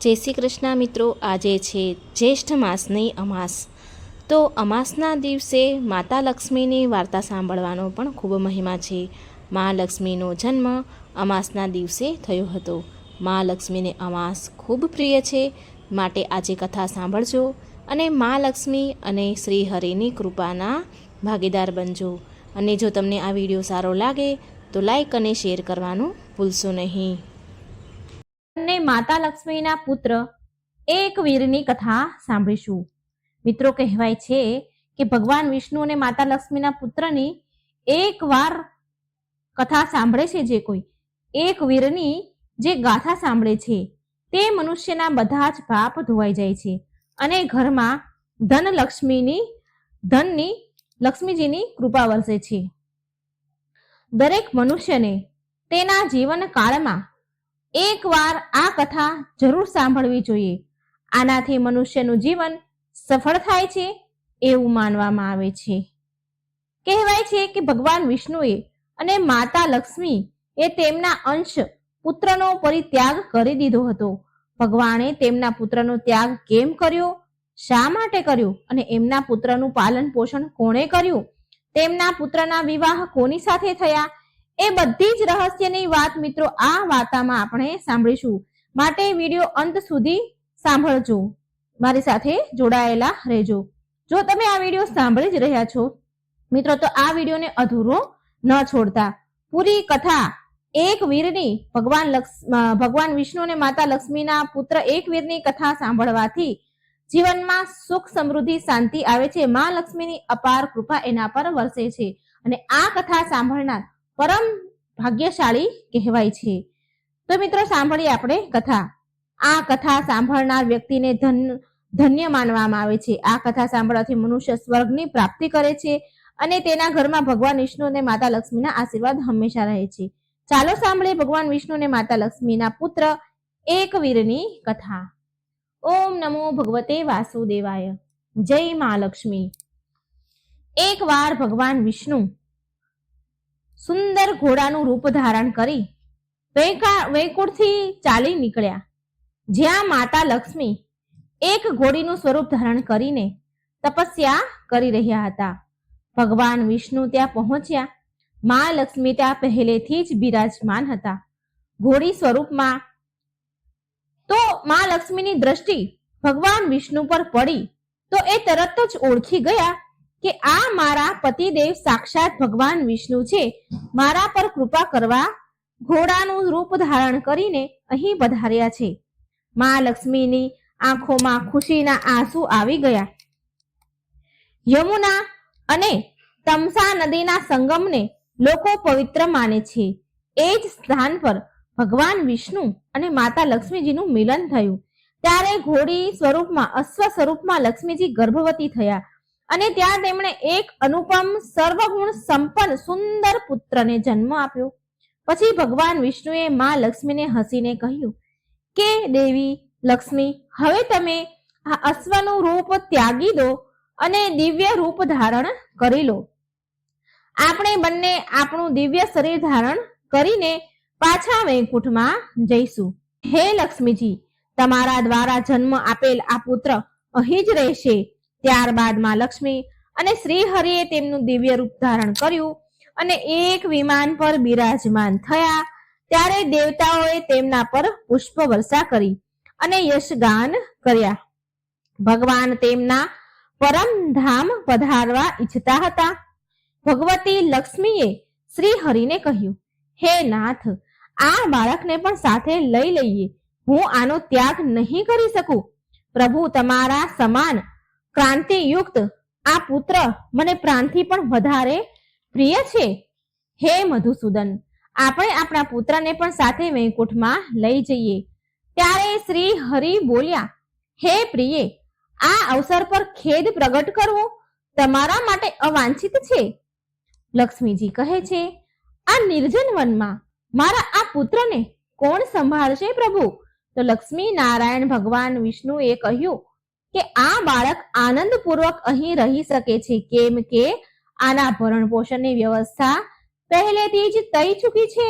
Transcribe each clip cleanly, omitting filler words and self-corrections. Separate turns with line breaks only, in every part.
જય શ્રી કૃષ્ણ મિત્રો, આજે છે જ્યેષ્ઠ માસની અમાસ। તો અમાસના દિવસે માતા લક્ષ્મીની વાર્તા સાંભળવાનો પણ ખૂબ મહિમા છે। મહાલક્ષ્મીનો જન્મ અમાસના દિવસે થયો હતો। મહાલક્ષ્મીને અમાસ ખૂબ પ્રિય છે, માટે આજે કથા સાંભળજો અને મહાલક્ષ્મી અને શ્રી હરિની કૃપાના ભાગીદાર બનજો। અને જો તમને આ વિડીયો સારો લાગે તો લાઈક અને શેર કરવાનું ભૂલશો નહીં।
અને માતા લક્ષ્મીના પુત્ર એક વીરની કથા સાંભળીશું। મિત્રો, કહેવાય છે કે ભગવાન વિષ્ણુ અને માતા લક્ષ્મીના પુત્રની એક વાર કથા સાંભળે છે, જે કોઈ એક વીરની જે ગાથા સાંભળે છે તે મનુષ્યના બધા જ પાપ ધોવાઈ જાય છે અને ઘરમાં ધનની લક્ષ્મીજીની કૃપા વરસે છે। દરેક મનુષ્યને તેના જીવન કાળમાં એકવાર આ કથા જરૂર સાંભળવી જોઈએ। આનાથી મનુષ્યનું જીવન સફળ થાય છે એવું માનવામાં આવે છે। કહેવાય છે કે ભગવાન વિષ્ણુએ અને માતા લક્ષ્મી એ તેમના અંશ પુત્રનો પરિત્યાગ કરી દીધો હતો। ભગવાને તેમના પુત્રનો ત્યાગ કેમ કર્યો, શા માટે કર્યો અને એમના પુત્રનું પાલન પોષણ કોણે કર્યું, તેમના પુત્રના વિવાહ કોની સાથે થયા, એ બધી જ રહસ્યની વાત મિત્રો આ વાર્તામાં આપણે સાંભળીશું। માટે વિડીયો અંત સુધી સાંભળજો, મારી સાથે જોડાયેલા રહેજો। જો તમે આ વિડીયો સાંભળી જ રહ્યા છો મિત્રો, તો આ વિડીયોને અધૂરો ન છોડતા। પૂરી કથા એક વીરની ભગવાન વિષ્ણુ અને માતા લક્ષ્મીના પુત્ર એક વીરની કથા સાંભળવાથી જીવનમાં સુખ, સમૃદ્ધિ, શાંતિ આવે છે। મા લક્ષ્મીની અપાર કૃપા એના પર વરસે છે અને આ કથા સાંભળનાર પરમ ભાગ્યશાળી કહેવાય છે। તો મિત્રો, સાંભળીએ આપણે કથા। આ કથા સાંભળનાર વ્યક્તિને ધન્ય માનવામાં આવે છે। આ કથા સાંભળવાથી મનુષ્ય સ્વર્ગની પ્રાપ્તિ કરે છે અને તેના ઘરમાં ભગવાન વિષ્ણુ અને માતા લક્ષ્મીના આશીર્વાદ હંમેશા રહે છે। ચાલો સાંભળીએ ભગવાન વિષ્ણુ અને માતા લક્ષ્મીના પુત્ર એક વીરની કથા। ઓમ નમો ભગવતે વાસુદેવાય। જય મહાલક્ષ્મી। એક વાર ભગવાન વિષ્ણુ સુંદર ઘોડાનું રૂપ ધારણ કરી વૈકુંઠથી ચાલી નીકળ્યા। જ્યાં માતા લક્ષ્મી એક ઘોડીનું સ્વરૂપ ધારણ કરીને તપસ્યા કરી રહ્યા હતા। ભગવાન વિષ્ણુ ત્યાં પહોંચ્યા। મા લક્ષ્મી ત્યાં પહેલેથી જ બિરાજમાન હતા ઘોડી સ્વરૂપમાં। તો મા લક્ષ્મીની દ્રષ્ટિ ભગવાન વિષ્ણુ પર પડી તો એ તરત જ ઓળખી ગયા કે આ મારા પતિદેવ સાક્ષાત ભગવાન વિષ્ણુ છે। મારા પર કૃપા કરવા ઘોડાનું રૂપ ધારણ કરીને અહીં પધાર્યા છે। મા લક્ષ્મીની આંખોમાં ખુશીના આંસુ આવી ગયા। યમુના અને તમસા નદીના સંગમને લોકો પવિત્ર માને છે। એ જ સ્થાન પર ભગવાન વિષ્ણુ અને માતા લક્ષ્મીજીનું મિલન થયું। ત્યારે ઘોડી સ્વરૂપમાં અશ્વ સ્વરૂપમાં લક્ષ્મીજી ગર્ભવતી થયા અને ત્યાં તેમણે એક અનુપમ સર્વગુણ સંપન્ન સુંદર પુત્રને જન્મ આપ્યો। પછી ભગવાન વિષ્ણુએ મા લક્ષ્મીને હસીને કહ્યું કે દેવી લક્ષ્મી, હવે તમે આ અશ્વનું રૂપ ત્યાગી દો અને દિવ્ય રૂપ ધારણ કરી લો। આપણે બંને આપણું દિવ્ય શરીર ધારણ કરીને પાછા વૈકુંઠમાં જઈશું। હે લક્ષ્મીજી, તમારા દ્વારા જન્મ આપેલ આ પુત્ર અહીં જ રહેશે। ત્યારબાદ માં લક્ષ્મી અને શ્રી હરિએ તેમનું દિવ્ય રૂપ ધારણ કર્યું અને એક વિમાન પર બિરાજમાન થયા। ત્યારે દેવતાઓએ તેમના પર પુષ્પ વર્ષા કરી અને યશગાન કર્યા। ભગવાન તેમના પરમ ધામ પધારવા ઈચ્છતા હતા। ભગવતી લક્ષ્મીએ શ્રી હરિને કહ્યું, હે નાથ, આ બાળકને પણ સાથે લઈ લઈએ। હું આનો ત્યાગ નહીં કરી શકું। પ્રભુ, તમારા સમાન ક્રાંતિયુક્ત આ પુત્ર મને પ્રાણથી પણ વધારે પ્રિય છે। હે મધુસૂદન, આપણે આપણા પુત્રને પણ સાથે વૈકુંઠમાં લઈ જઈએ। ત્યારે શ્રી હરિ બોલ્યા, હે પ્રિય, આ અવસર પર ખેદ પ્રગટ કરવો તમારા માટે અવાંછિત છે। લક્ષ્મીજી કહે છે, આ નિર્જન વનમાં મારા આ પુત્રને કોણ સંભાળશે પ્રભુ? તો લક્ષ્મી નારાયણ ભગવાન વિષ્ણુએ કહ્યું કે આ બાળક આનંદપૂર્વક અહીં રહી શકે છે, કેમ કે આના ભરણ પોષણની વ્યવસ્થા પહેલેથી જ થઈ ચૂકી છે।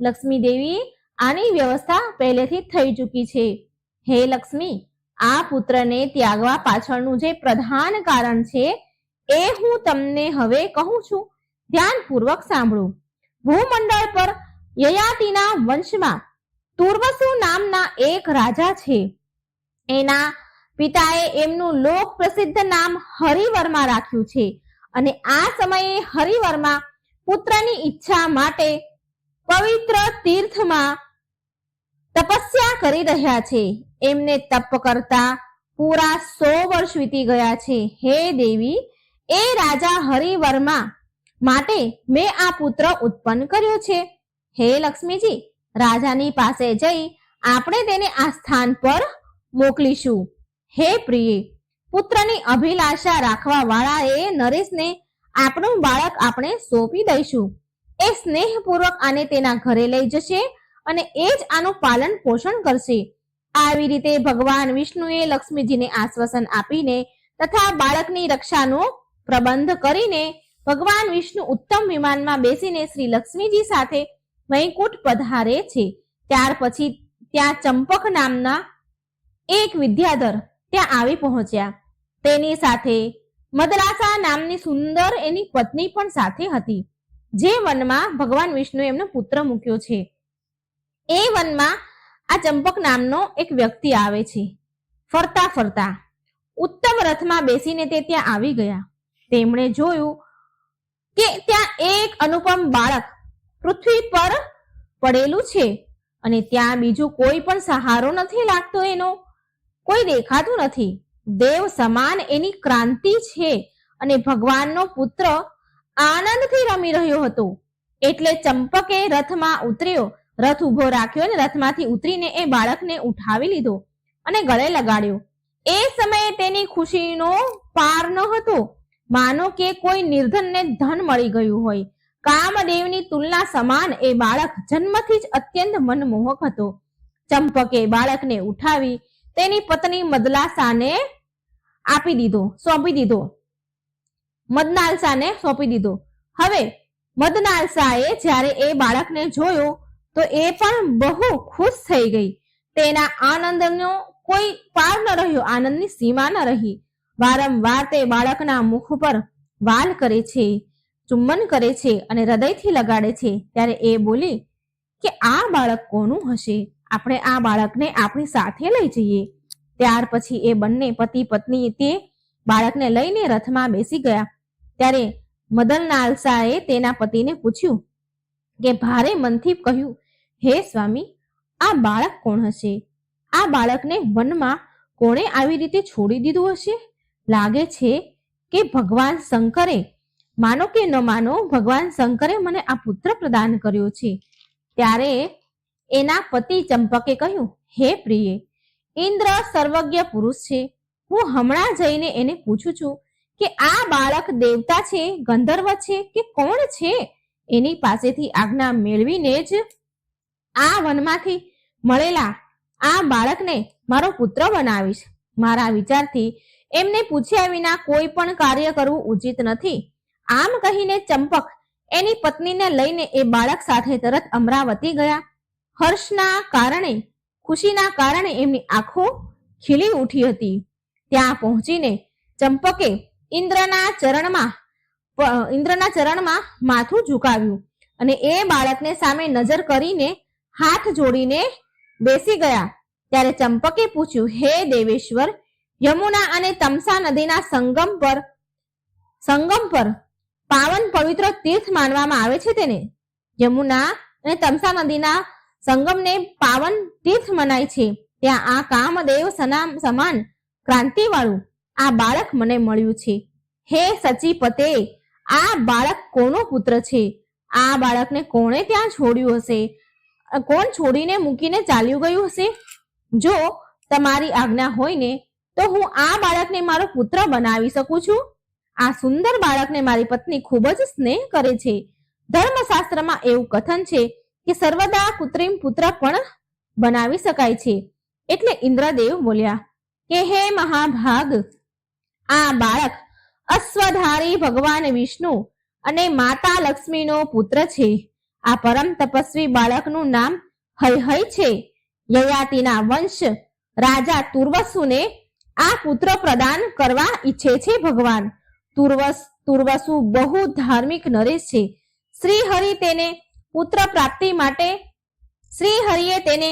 લક્ષ્મી દેવી, આની વ્યવસ્થા પહેલેથી થઈ ચૂકી છે। હે લક્ષ્મી, આ પુત્રને ત્યાગવા પાછળનું જે પ્રધાન કારણ છે એ હું તમને હવે કહું છું, ધ્યાનપૂર્વક સાંભળો. ભૂમંડળ પર યયાતિના વંશમાં તુર્વસુ નામના એક રાજા છે. એના પિતાએ એમનું લોક પ્રસિદ્ધ નામ હરિવર્મા રાખ્યું છે અને આ સમયે હરિવર્મા પુત્રની ઈચ્છા માટે પવિત્ર તીર્થમાં તપસ્યા કરી રહ્યા છે. એમને તપ કરતા પૂરા 100 વર્ષ વીતી ગયા છે. હે દેવી, એ રાજા હરિવર્મા માટે મેં આ પુત્ર ઉત્પન્ન કર્યો છે. હે લક્ષ્મીજી, રાજાની પાસે જઈ આપણે તેને આ સ્થાન પર મોકલીશું. હે પ્રિય, પુત્રની અભિલાષા રાખવા વાળા એ નરેશને આપણું બાળક આપણે સોંપી દઈશું. એ સ્નેહપૂર્વક આને તેના ઘરે લઈ જશે અને એ જ આનું પાલન પોષણ કરશે. આવી રીતે ભગવાન વિષ્ણુએ લક્ષ્મીજીને આશ્વાસન આપીને તથા બાળકની રક્ષાનો પ્રબંધ કરીને ભગવાન વિષ્ણુ ઉત્તમ વિમાનમાં બેસીને શ્રી લક્ષ્મીજી સાથે વૈકુંઠ પધારે છે. ત્યાર પછી ત્યાં ચંપક નામના એક વિદ્યાધર ત્યાં આવી પહોંચ્યા. તેની સાથે મદરાસા નામની સુંદર એની પત્ની પણ સાથે હતી. જે વનમાં ભગવાન વિષ્ણુએ એમનો પુત્ર મૂક્યો છે એ વનમાં આ ચંપક નામનો એક વ્યક્તિ આવે છે. ફરતા ફરતા ઉત્તમ રથમાં બેસીને તે ત્યાં આવી ગયા. તેમણે જોયું કે ત્યાં એક અનુપમ બાળક પૃથ્વી પર પડેલું છે અને ત્યાં બીજું કોઈ પણ સહારો નથી લાગતો, એનો કોઈ દેખાતું નથી. દેવ સમાન એની ક્રાંતિ છે અને ભગવાનનો પુત્ર આનંદથી રમી રહ્યો હતો. એટલે ચંપકે રથમાં ઉતર્યો, રથ ઉભો રાખ્યો અને રથમાંથી ઉતરીને એ બાળકને ઉઠાવી લીધો અને ગળે લગાડ્યો. એ સમયે તેની ખુશીનો પાર ન હતો, માનો કે કોઈ નિર્ધનને ધન મળી ગયું હોય. કામદેવની તુલના સમાન એ બાળક જન્મથી જ અત્યંત મનમોહક હતો. ચંપકે બાળકને ઉઠાવી તેની પત્ની મદલાસાને સોંપી દીધો. હવે મદનાલસાએ જ્યારે એ બાળકને જોયો તો એ પણ બહુ ખુશ થઈ ગઈ. તેના આનંદનો કોઈ પાર ન રહ્યો, આનંદની સીમા ન રહી. વારંવાર તે બાળકના મુખ પર વાલ કરે છે, ચુંબન કરે છે અને હૃદયથી લગાડે છે. ત્યારે એ બોલી કે આ બાળક કોનું હશે? આપણે આ બાળકને આપણી સાથે લઈ જઈએ. ત્યાર પછી એ બંને પતિ પત્ની તે બાળકને લઈને રથમાં બેસી ગયા. ત્યારે મદનલાલસાએ તેના પતિને પૂછ્યું કે ભારે મનથી કહ્યું, હે સ્વામી, આ બાળક કોણ હશે? આ બાળકને વનમાં કોણે આવી રીતે છોડી દીધું હશે? લાગે છે કે ભગવાન શંકરે, માનો કે ન માનો, ભગવાન શંકરે મને આ પુત્ર પ્રદાન કર્યો છે. ત્યારે એના પતિ ચંપકે કહ્યું, હે પ્રિય, ઇન્દ્ર સર્વજ્ઞ પુરુષ છે. હું હમણાં જઈને એને પૂછું છું કે આ બાળક દેવતા છે, ગંધર્વ છે કે કોણ છે? એની પાસેથી આજ્ઞા મેળવીને જ આ વનમાંથી મળેલા આ બાળકને મારો પુત્ર બનાવીશ. મારા વિચારથી એમને પૂછ્યા વિના કોઈ પણ કાર્ય કરવું ઉચિત નથી. આમ કહીને ચંપક એની પત્નીને લઈને એ બાળક સાથે તરત અમરાવતી ગયા. હર્ષના કારણે, ખુશીના કારણે એમની આંખો ખીલી ઉઠી હતી. ત્યાં પહોંચીને ચંપકે ઇન્દ્રના ચરણમાં માથું ઝુકાવ્યું અને એ બાળકને સામે નજર કરીને હાથ જોડીને બેસી ગયા. ત્યારે ચંપકે પૂછ્યું, હે દેવેશ્વર, યમુના અને તમસા નદીના સંગમ પર પાવન પવિત્ર તીર્થ માનવામાં આવે છે. તેને યમુના અને તમસા નદીના સંગમને પાવન તીર્થ મનાય છે. ત્યાં આ કામદેવ સમાન ક્રાંતિવાળું આ બાળક મને મળ્યું છે. હે સચીપતે, આ બાળક કોનો પુત્ર છે? આ બાળકને કોણે ત્યાં છોડ્યું હશે? કોણ છોડીને મૂકીને ચાલ્યું ગયું હશે? જો તમારી આજ્ઞા હોય ને તો હું આ બાળકને મારો પુત્ર બનાવી શકું છું. આ સુંદર બાળકને મારી પત્ની ખૂબ જ સ્નેહ કરે છે. ધર્મશાસ્ત્રમાં એવું કથન છે કે સર્વદા કૃત્રિમ પુત્ર પણ બનાવી શકાય છે. એટલે ઇન્દ્રદેવ બોલ્યા કે હે મહાભાગ, આ બાળક અશ્વધારી ભગવાન વિષ્ણુ અને માતા લક્ષ્મીનો પુત્ર છે. આ પરમ તપસ્વી બાળકનું નામ હૈ છે. યયાતિના વંશ રાજા તુર્વસુને આ પુત્ર પ્રદાન કરવા ઈચ્છે છે ભગવાન. તુર્વસુ બહુ ધાર્મિક નરેશ છે. શ્રી હરિ તેને પુત્ર પ્રાપ્તિ માટે શ્રી હરિએ તેને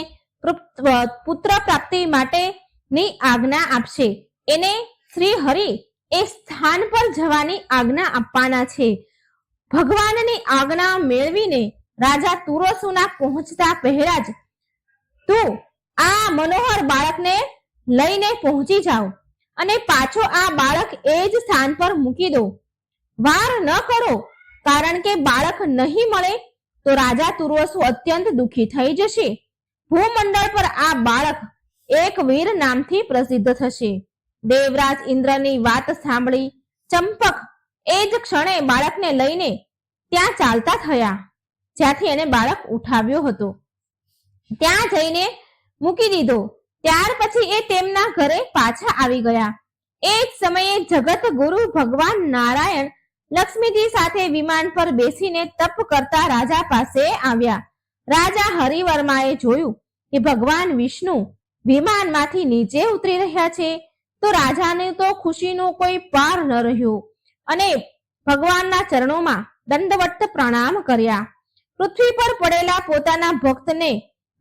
પુત્ર પ્રાપ્તિ માટેની આજ્ઞા આપશે. એને શ્રી હરિ એ સ્થાન પર જવાની આજ્ઞા આપવાના છે. ભગવાનની આજ્ઞા મેળવીને રાજા તુર્વસુના પહોંચતા પહેલા જ તું આ મનોહર બાળકને લઈને પહોંચી જાઓ અને પાછો આ બાળક એ જ સ્થાન પર મૂકી દો. વાર ન કરો, કારણ કે બાળક નહીં મળે તો રાજા તુર્વસુ અત્યંત દુઃખી થઈ જશે. ભૂમંડળ પર આ બાળક એક વીર નામથી પ્રસિદ્ધ થશે. દેવરાજ ઇન્દ્રની વાત સાંભળી ચંપક એ જ ક્ષણે બાળકને લઈને ત્યાં ચાલતા થયા જ્યાંથી એને બાળક ઉઠાવ્યો હતો. ત્યાં જઈને મૂકી દીધો. ત્યાર પછી એ તેમના ઘરે પાછા આવી ગયા. એ જ સમયે જગત ગુરુ ભગવાન નારાયણ લક્ષ્મીજી સાથે વિમાન પર બેસીને તપ કરતા રાજા પાસે આવ્યા. રાજા હરિવર્માએ જોયું કે ભગવાન વિષ્ણુ વિમાનમાંથી નીચે ઉતરી રહ્યા છે તો રાજાને તો ખુશીનો કોઈ પાર ન રહ્યો અને ભગવાનના ચરણોમાં દંડવત પ્રણામ કર્યા. પૃથ્વી પર પડેલા પોતાના ભક્તને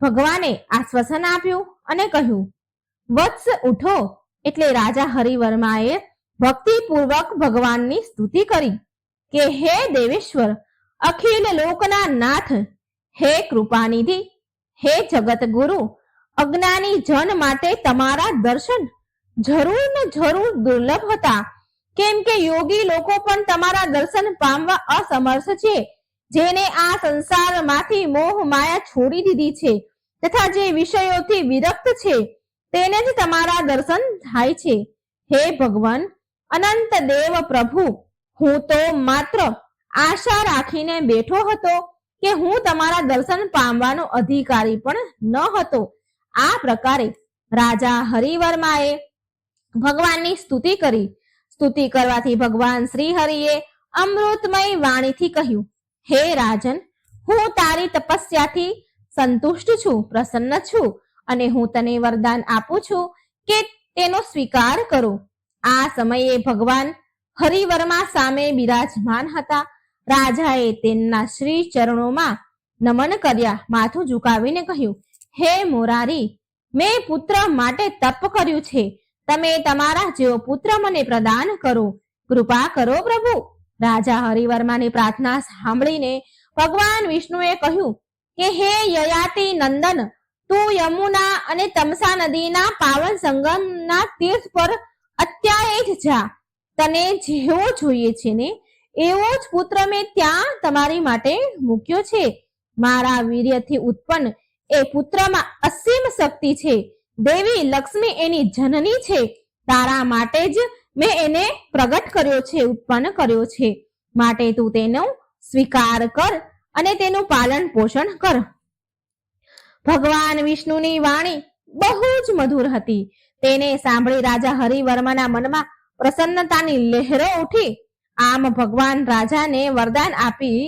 ભગવાને આશ્વાસન આપ્યું અને કહ્યું, વત્સ ઉઠો. એટલે રાજા હરિવર્માએ ભક્તિપૂર્વક ભગવાનની સ્તુતિ કરી કે હે દેવેશ્વર, અખિલ લોકના નાથ, હે કૃપાનિધિ, હે જગત ગુરુ, અજ્ઞાની જન માટે તમારા દર્શન જરૂર ને જરૂર દુર્લભ હતા. કેમ કે યોગી લોકો પણ તમારા દર્શન પામવા અસમર્થ છે. જેને આ સંસારમાંથી મોહ માયા છોડી દીધી છે તથા જે વિષયોથી વિરક્ત છે તેને જ તમારા દર્શન થાય છે. હે ભગવાન અનંત દેવ પ્રભુ, હું તો માત્ર આશા રાખીને બેઠો હતો કે હું તમારા દર્શન પામવાનો અધિકારી પણ ન હતો. આ પ્રકારે રાજા હરિવર્માએ ભગવાનની સ્તુતિ કરી. સ્તુતિ કરવાથી ભગવાન શ્રી હરિએ અમૃતમય વાણીથી કહ્યું, હે રાજન, હું તારી તપસ્યાથી સંતુષ્ટ છું, પ્રસન્ન છું અને હું તને વરદાન આપું છું કે તેનો સ્વીકાર કરો. આ સમયે ભગવાન હરિવર્મા સામે બિરાજમાન હતા. રાજાએ તેમના શ્રી ચરણોમાં નમન કર્યા. માથું ઝુકાવીને કહ્યું, હે મોરારી, મેં પુત્ર માટે તપ કર્યું છે. તમે તમારા જેવો પુત્ર મને પ્રદાન કરો. કૃપા કરો પ્રભુ. રાજા હરિવર્માની પ્રાર્થના સાંભળીને ભગવાન વિષ્ણુએ કહ્યું કે હે યયાતિ નંદન, તું યમુના અને તમસા નદીના પાવન સંગમના તીર્થ પર અત્યારે જ જા. તને જેવો જોઈએ છે ને એવો જ પુત્ર મેં ત્યાં તમારી માટે મૂક્યો છે. મારા વીર્યથી ઉત્પન્ન એ પુત્રમાં અસીમ શક્તિ છે. દેવી લક્ષ્મી એની જનની છે. તારા માટે જ મેં એને પ્રગટ કર્યો છે, ઉત્પન્ન કર્યો છે. માટે તું તેનો સ્વીકાર કર અને તેનું પાલન પોષણ કર. ભગવાન વિષ્ણુની વાણી બહુ જ મધુર હતી. તેને સાંભળી રાજા હરિવર્માના મનમાં પ્રસન્નતાની લહેરો ઉઠી. આમ ભગવાન રાજાને વરદાન આપી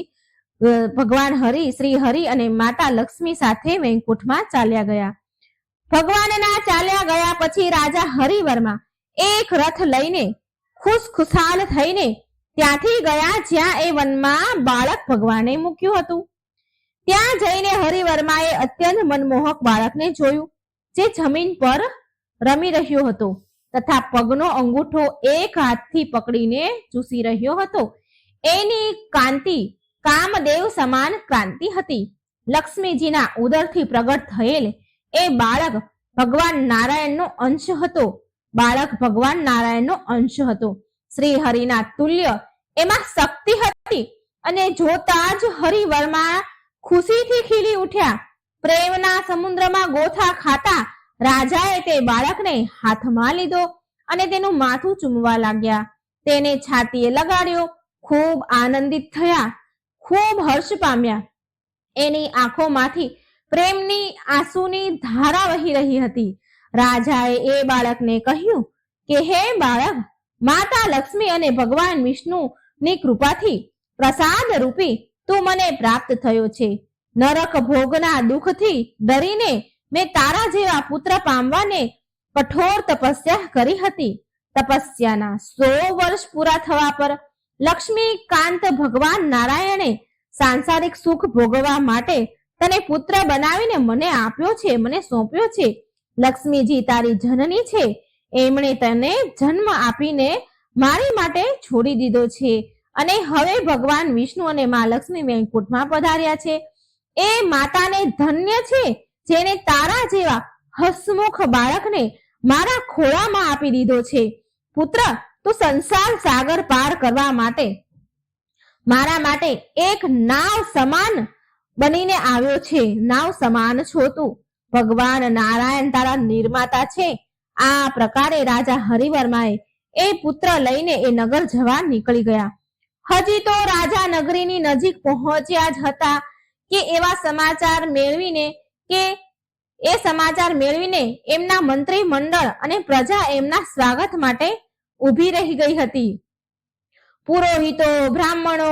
ભગવાન શ્રી હરિ અને માતા લક્ષ્મી સાથે વૈકુંઠમાં ચાલ્યા ગયા. ભગવાનના ચાલ્યા ગયા પછી રાજા હરિવર્મા એક રથ લઈને ખુશખુશાલ થઈને ત્યાંથી ગયા જ્યાં એ વનમાં બાળક ભગવાને મૂક્યું હતું. ત્યાં જઈને હરિવર્માએ અત્યંત મનમોહક બાળકને જોયું જે જમીન પર રમી રહ્યો હતો તથા પગનો અંગૂઠો એક હાથથી પકડીને ચૂસી રહ્યો હતો. એની કાંતિ કામદેવ સમાન કાંતિ હતી. લક્ષ્મીજીના ઉદરથી પ્રગટ થયેલ એ બાળક ભગવાન નારાયણનો અંશ હતો. બાળક ભગવાન નારાયણનો અંશ હતો. શ્રી હરિના તુલ્ય એમાં શક્તિ હતી અને જોતા જ હરિવર્મા ખુશીથી ખીલી ઉઠ્યા. પ્રેમના સમુદ્રમાં ગોથા ખાતા રાજાએ તે બાળકને હાથમાં લીધો અને તેનું માથું ચૂમવા લાગ્યા. તેને છાતીએ લગાડ્યો. ખૂબ આનંદિત થયા, ખૂબ હર્ષ પામ્યા. એની આંખોમાંથી પ્રેમની આંસુની ધારા વહી રહી હતી. રાજાએ એ બાળકને કહ્યું કે હે બાળક, માતા લક્ષ્મી અને ભગવાન વિષ્ણુની કૃપાથી પ્રસાદ રૂપી તું મને પ્રાપ્ત થયો છે. નરક ભોગના દુઃખથી ડરીને મેં તારા જેવા પુત્ર પામવાને કઠોર તપસ્યા કરી હતી. તપસ્યાના 100 વર્ષ પૂરા થવા પર લક્ષ્મીકાંત ભગવાન નારાયણે સાંસારિક સુખ ભોગવવા માટે તને પુત્ર બનાવીને મને આપ્યો છે, મને સોંપ્યો છે. લક્ષ્મીજી તારી જનની છે, એમણે તને જન્મ આપીને મારી માટે છોડી દીધો છે અને હવે ભગવાન વિષ્ણુ અને મા લક્ષ્મી વૈકુંઠમાં પધાર્યા છે. એ માતાને ધન્ય છે જેને તારા જેવા હસમુખ બાળકને મારા ખોળામાં આપી દીધો છે. પુત્ર, તું સંસાર સાગર પાર કરવા માટે મારા માટે એક નાવ સમાન બનીને આવ્યો છે. નાવ સમાન છો તું. ભગવાન નારાયણ તારા નિર્માતા છે. આ પ્રકારે રાજા હરિવર્માએ એ પુત્ર લઈને એ નગર જવા નીકળી ગયા. હજી તો રાજા નગરીની નજીક પહોંચ્યા જ હતા કે એવા સમાચાર મેળવીને એમના મંત્રી મંડળ અને પ્રજા એમના સ્વાગત માટે ઊભી રહી ગઈ હતી. પુરોહિતો, બ્રાહ્મણો,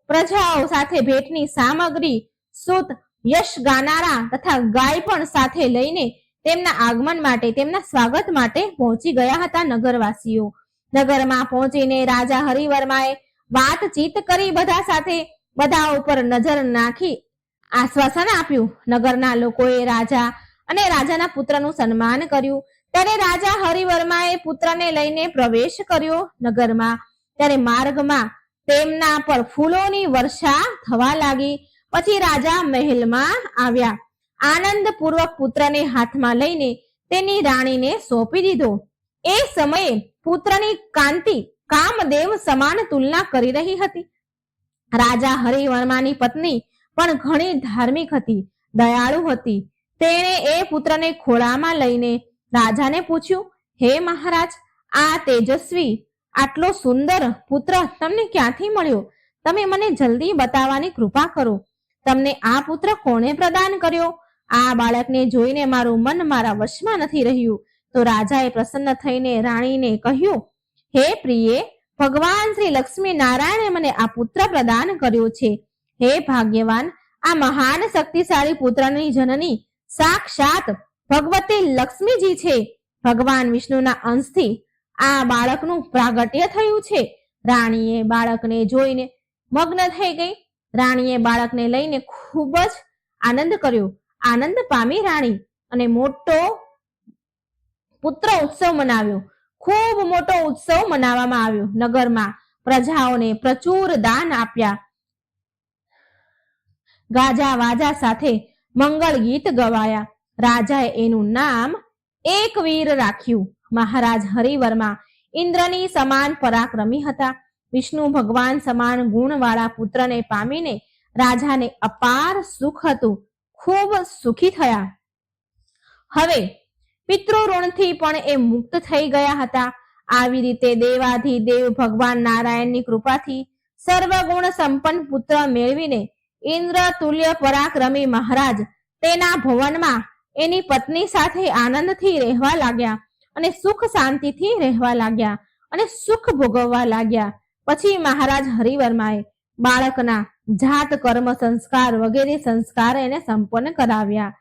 પ્રજાઓ સાથે ભેટની સામગ્રી, સૂત, યશ ગાનારા તથા ગાય પણ સાથે લઈને તેમના આગમન માટે, તેમના સ્વાગત માટે પહોંચી ગયા હતા નગરવાસીઓ. નગરમાં પહોંચીને રાજા હરિવર્માએ વાતચીત કરી બધા સાથે, બધા ઉપર નજર નાખી આશ્વાસન આપ્યું. નગરના લોકોએ રાજા અને રાજાના પુત્રનું સન્માન કર્યું. ત્યારે રાજા હરિવર્માએ પુત્રને લઈને પ્રવેશ કર્યો નગરમાં. ત્યારે માર્ગમાં તેમના પર ફૂલોની વર્ષા થવા લાગી. પછી રાજા મહેલમાં આવ્યા. આનંદપૂર્વક પુત્રને હાથમાં લઈને તેની રાણીને સોંપી દીધો. એ સમયે પુત્રની કાંતિ કામદેવ સમાન તુલના કરી રહી હતી. રાજા હરિવર્માની પત્ની પણ ઘણી ધાર્મિક હતી, દયાળુ હતી. તેણે એ પુત્રને ખોળામાં લઈને રાજાને પૂછ્યું, હે મહારાજ, આ તેજસ્વી, આટલો સુંદર પુત્ર તમને ક્યાંથી મળ્યો? તમે મને જલ્દી બતાવવાની કૃપા કરો. તમને આ પુત્ર કોણે પ્રદાન કર્યો? આ બાળકને જોઈને મારું મન મારા વશમાં નથી રહ્યું. તો રાજાએ પ્રસન્ન થઈને રાણીને કહ્યું, હે પ્રિયે, ભગવાન શ્રી લક્ષ્મી નારાયણે મને આ પુત્ર પ્રદાન કર્યો છે. હે ભાગ્યવાન, આ મહાન શક્તિશાળી પુત્રની જનની સાક્ષાત ભગવતી લક્ષ્મીજી છે. ભગવાન વિષ્ણુના અંશથી આ બાળકનું પ્રાગટ્ય થયું છે. રાણીએ બાળકને જોઈને મગ્ન થઈ ગઈ. રાણીએ બાળકને લઈને ખૂબ જ આનંદ કર્યો. આનંદ પામી રાણી અને મોટો પુત્ર ઉત્સવ મનાવ્યો. ખૂબ મોટો ઉત્સવ મનાવવામાં આવ્યો. નગરમાં પ્રજાઓને પ્રચુર દાન આપ્યા. ગાજા વાજા સાથે મંગળ ગીત ગવાયા. રાજાએ એનું નામ એકવીર રાખ્યું. મહારાજ હરિવર્મા ઇન્દ્રની સમાન પરાક્રમી હતા. વિષ્ણુ ભગવાન સમાન ગુણવાળા પુત્રને પામીને રાજાને અપાર સુખ હતું. ખૂબ સુખી થયા. હવે પિતૃઋણથી પણ એ મુક્ત થઈ ગયા હતા. આવી રીતે દેવાધિદેવ ભગવાન નારાયણની કૃપાથી સર્વગુણ સંપન્ન પુત્ર મેળવીને ઇન્દ્ર તુલ્ય પરાક્રમી મહારાજ તેના ભવનમાં એની પત્ની સાથે આનંદથી રહેવા લાગ્યા અને સુખ શાંતિથી રહેવા લાગ્યા અને સુખ ભોગવવા લાગ્યા. પછી મહારાજ હરિવર્માએ બાળકના જાત કર્મ સંસ્કાર વગેરે સંસ્કાર એને સંપન્ન કરાવ્યા.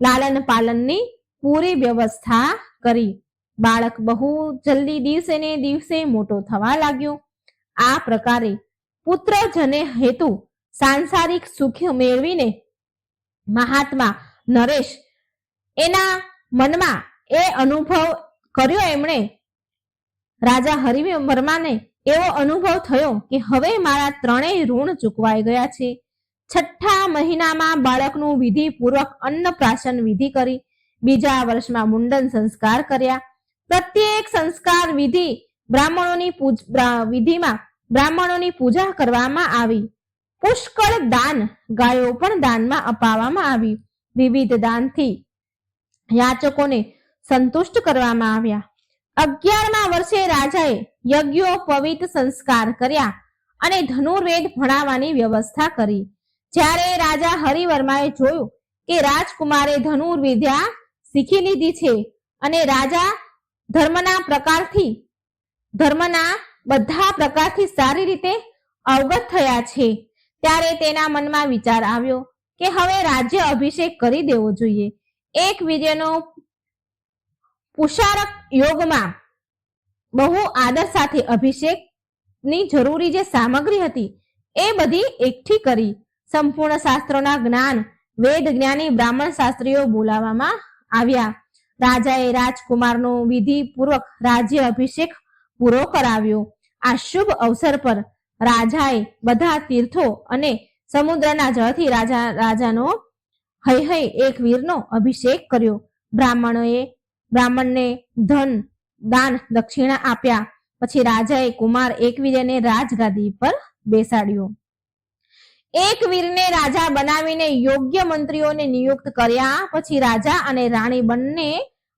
લાલન પાલનની પૂરી વ્યવસ્થા કરી. બાળક બહુ જલ્દી દિવસે ને દિવસે મોટો થવા લાગ્યો. આ પ્રકારે પુત્ર જને હેતુ સાંસારિક સુખ મેળવીને મહાત્મા નરેશ એના મનમાં એ અનુભવ કર્યો. એમણે રાજા હરિવર્માને એવો અનુભવ થયો કે હવે મારા ત્રણેય ઋણ ચૂકવાઈ ગયા છે. 6ઠા મહિનામાં બાળકનું વિધિપૂર્વક અન્નપ્રાશન વિધિ કરી. બીજા વર્ષમાં મુંડન સંસ્કાર કર્યા. પ્રત્યેક સંસ્કાર વિધિમાં બ્રાહ્મણોની પૂજા કરવામાં આવી. પુષ્કળ દાન, ગાયો પણ દાનમાં અપાવવામાં આવી. વિવિધ દાનથી યાચકોને સંતુષ્ટ કરવામાં આવ્યા. 11મા વર્ષે રાજાએ યજ્ઞોપવિત સંસ્કાર કર્યા અને ધનુર્વેદ ભણાવવાની વ્યવસ્થા કરી. જ્યારે રાજા હરિવર્માએ જોયું કે રાજકુમારે ધનુર્વિદ્યા શીખી લીધી છે અને રાજા ધર્મના બધા પ્રકારથી સારી રીતે અવગત થયા છે, ત્યારે તેના મનમાં વિચાર આવ્યો કે હવે રાજ્ય અભિષેક કરી દેવો જોઈએ. એક વીર્યનો પુષારક યોગમાં બહુ આદર સાથે અભિષેકની જરૂરી જે સામગ્રી હતી એ બધી એકઠી કરી. સંપૂર્ણ શાસ્ત્રોના જ્ઞાન વેદ જ્ઞાની બ્રાહ્મણ શાસ્ત્રીઓ બોલાવવામાં આવ્યા. રાજાએ રાજકુમારનો વિધિપૂર્વક રાજ્ય અભિષેક પૂરો કરાવ્યો. આ શુભ અવસર પર રાજાએ બધા તીર્થો અને સમુદ્રના જળથી રાજાનો હૈ એક વીરનો અભિષેક કર્યો. બ્રાહ્મણને ધન દાન દક્ષિણા આપ્યા. પછી રાજાએ કુમાર એકવીરને રાજગાદી પર બેસાડ્યો. એકવીરને રાજા બનાવીને યોગ્ય મંત્રીઓને નિયુક્ત કર્યા. પછી રાજા અને રાણી બંને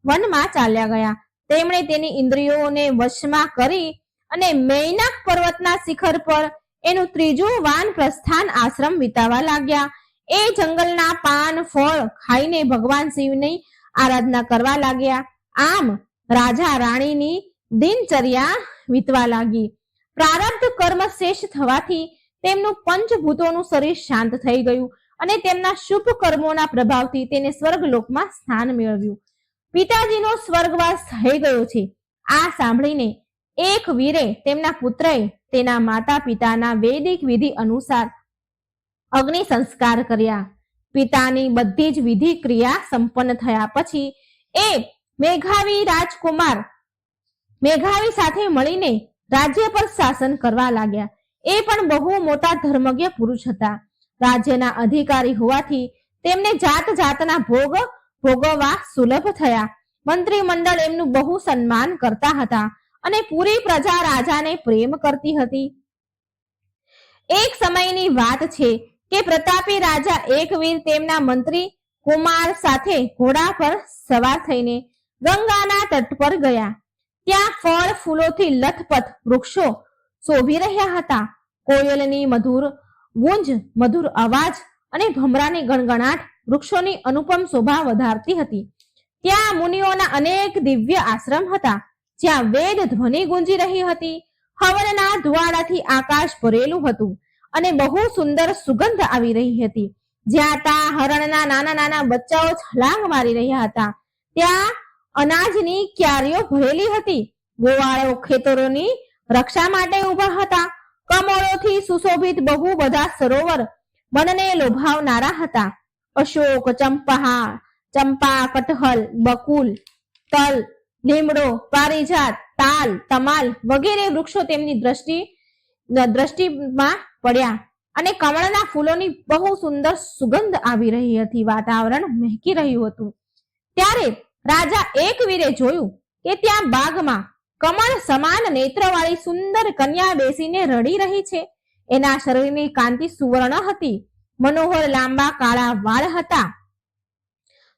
વનમાં ચાલ્યા ગયા. તેમણે તેની ઇન્દ્રિયોને વશમાં કરી અને મૈનાક પર્વતના શિખર પર એનું ત્રીજું વાનપ્રસ્થાન આશ્રમ વિતાવા લાગ્યા. એ જંગલના પાન ફળ ખાઈને ભગવાન શિવની આરાધના કરવા લાગ્યા. આમ રાજા રાણીની દિનચર્યા વીતવા લાગી. પ્રારબ્ધ કર્મ શેષ થવાથી તેમનું પંચભૂતોનું શરીર શાંત થઈ ગયું અને તેમના શુભ કર્મોના પ્રભાવથી તેને સ્વર્ગલોકમાં સ્થાન મેળવ્યું. પિતાજીનો સ્વર્ગવાસ થઈ ગયો છે. આ સાંભળીને એક વીરે તેમના પુત્રએ તેના માતા પિતાના વૈદિક વિધિ અનુસાર અગ્નિ સંસ્કાર કર્યા. પિતાની બધી જ વિધિ ક્રિયા સંપન્ન થયા પછી એ મેઘાવી રાજકુમાર મેઘાવી સાથે મળીને રાજ્ય પર શાસન કરવા લાગ્યા. એ પણ બહુ મોટા ધર્મજ્ઞ પુરુષ હતા. રાજ્યના અધિકારી હોવાથી તેમને જાત જાતના ભોગ ભોગવવા સુલભ થયા. મંત્રી મંડળ એમનું બહુ સન્માન કરતા હતા અને પૂરી પ્રજા રાજાને પ્રેમ કરતી હતી. એક સમયની વાત છે કે પ્રતાપી રાજા એકવીર તેમના મંત્રી કુમાર સાથે ઘોડા પર સવાર થઈને ગંગાના તટ પર ગયા. ત્યાં ફળ ફૂલોથી લથપથ વૃક્ષો શોભી રહ્યા હતા. કોયલની મધુર ગુંજ, મધુર અવાજ અને ભમરાની ગણગણાટ વૃક્ષોની અનુપમ શોભા વધારતી હતી. ત્યાં મુનિઓના અનેક દિવ્ય આશ્રમ હતા જ્યાં વેદ ધ્વનિ ગુંજી રહી હતી. હવનના ધુવાડાથી આકાશ ભરેલું હતું અને બહુ સુંદર સુગંધ આવી રહી હતી. જ્યાં તા હરણના નાના નાના બચ્ચાઓ છલાંગ મારી રહ્યા હતા. ત્યાં અનાજની ક્યારીઓ ભરેલી હતી. ગોવાળો ખેતરોની રક્ષા માટે ઉભા હતા. કમળોથી સુશોભિત બહુ બધા સરોવર મનને લોભાવનારા હતા. અશોક, ચંપા, કટહલ, બકુલ, તલ, લીમડો, પારિજાત, તાલ, તમાલ વગેરે વૃક્ષો તેમની દ્રષ્ટિમાં પડ્યા અને કમળના ફૂલોની બહુ સુંદર સુગંધ આવી રહી હતી. વાતાવરણ મહેકી રહ્યું હતું. ત્યારે રાજા એકવીરે જોયું કે ત્યાં બાગમાં કમળ સમાન નેત્રવાળી સુંદર કન્યા બેસીને રડી રહી છે. એના શરીરની કાંતિ સુવર્ણ હતી. મનોહર લાંબા કાળા વાળ હતા.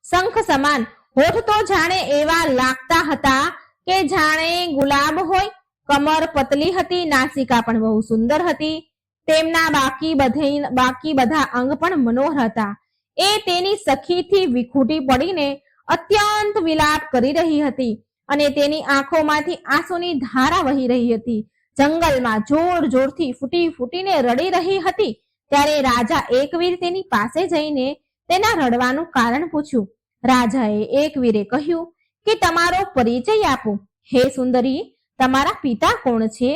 શંખ સમાન હોઠ તો જાણે એવા લાગતા હતા કે જાણે ગુલાબ હોય. કમર પતલી હતી. નાસિકા પણ બહુ સુંદર હતી. તેમના બાકી બધા અંગ પણ મનોહર હતા. એ તેની સખીથી વિખૂટી પડીને અત્યંત વિલાપ કરી રહી હતી અને તેની આંખોમાંથી આંસુની ધારા વહી રહી હતી. જંગલમાં જોર જોરથી ફૂટીને રડી રહી હતી. ત્યારે રાજા એકવીર તેની પાસે જઈને તેના રડવાનું કારણ પૂછ્યું. રાજાએ એકવીરે કહ્યું કે તમારો પરિચય આપો. હે સુંદરી, તમારા પિતા કોણ છે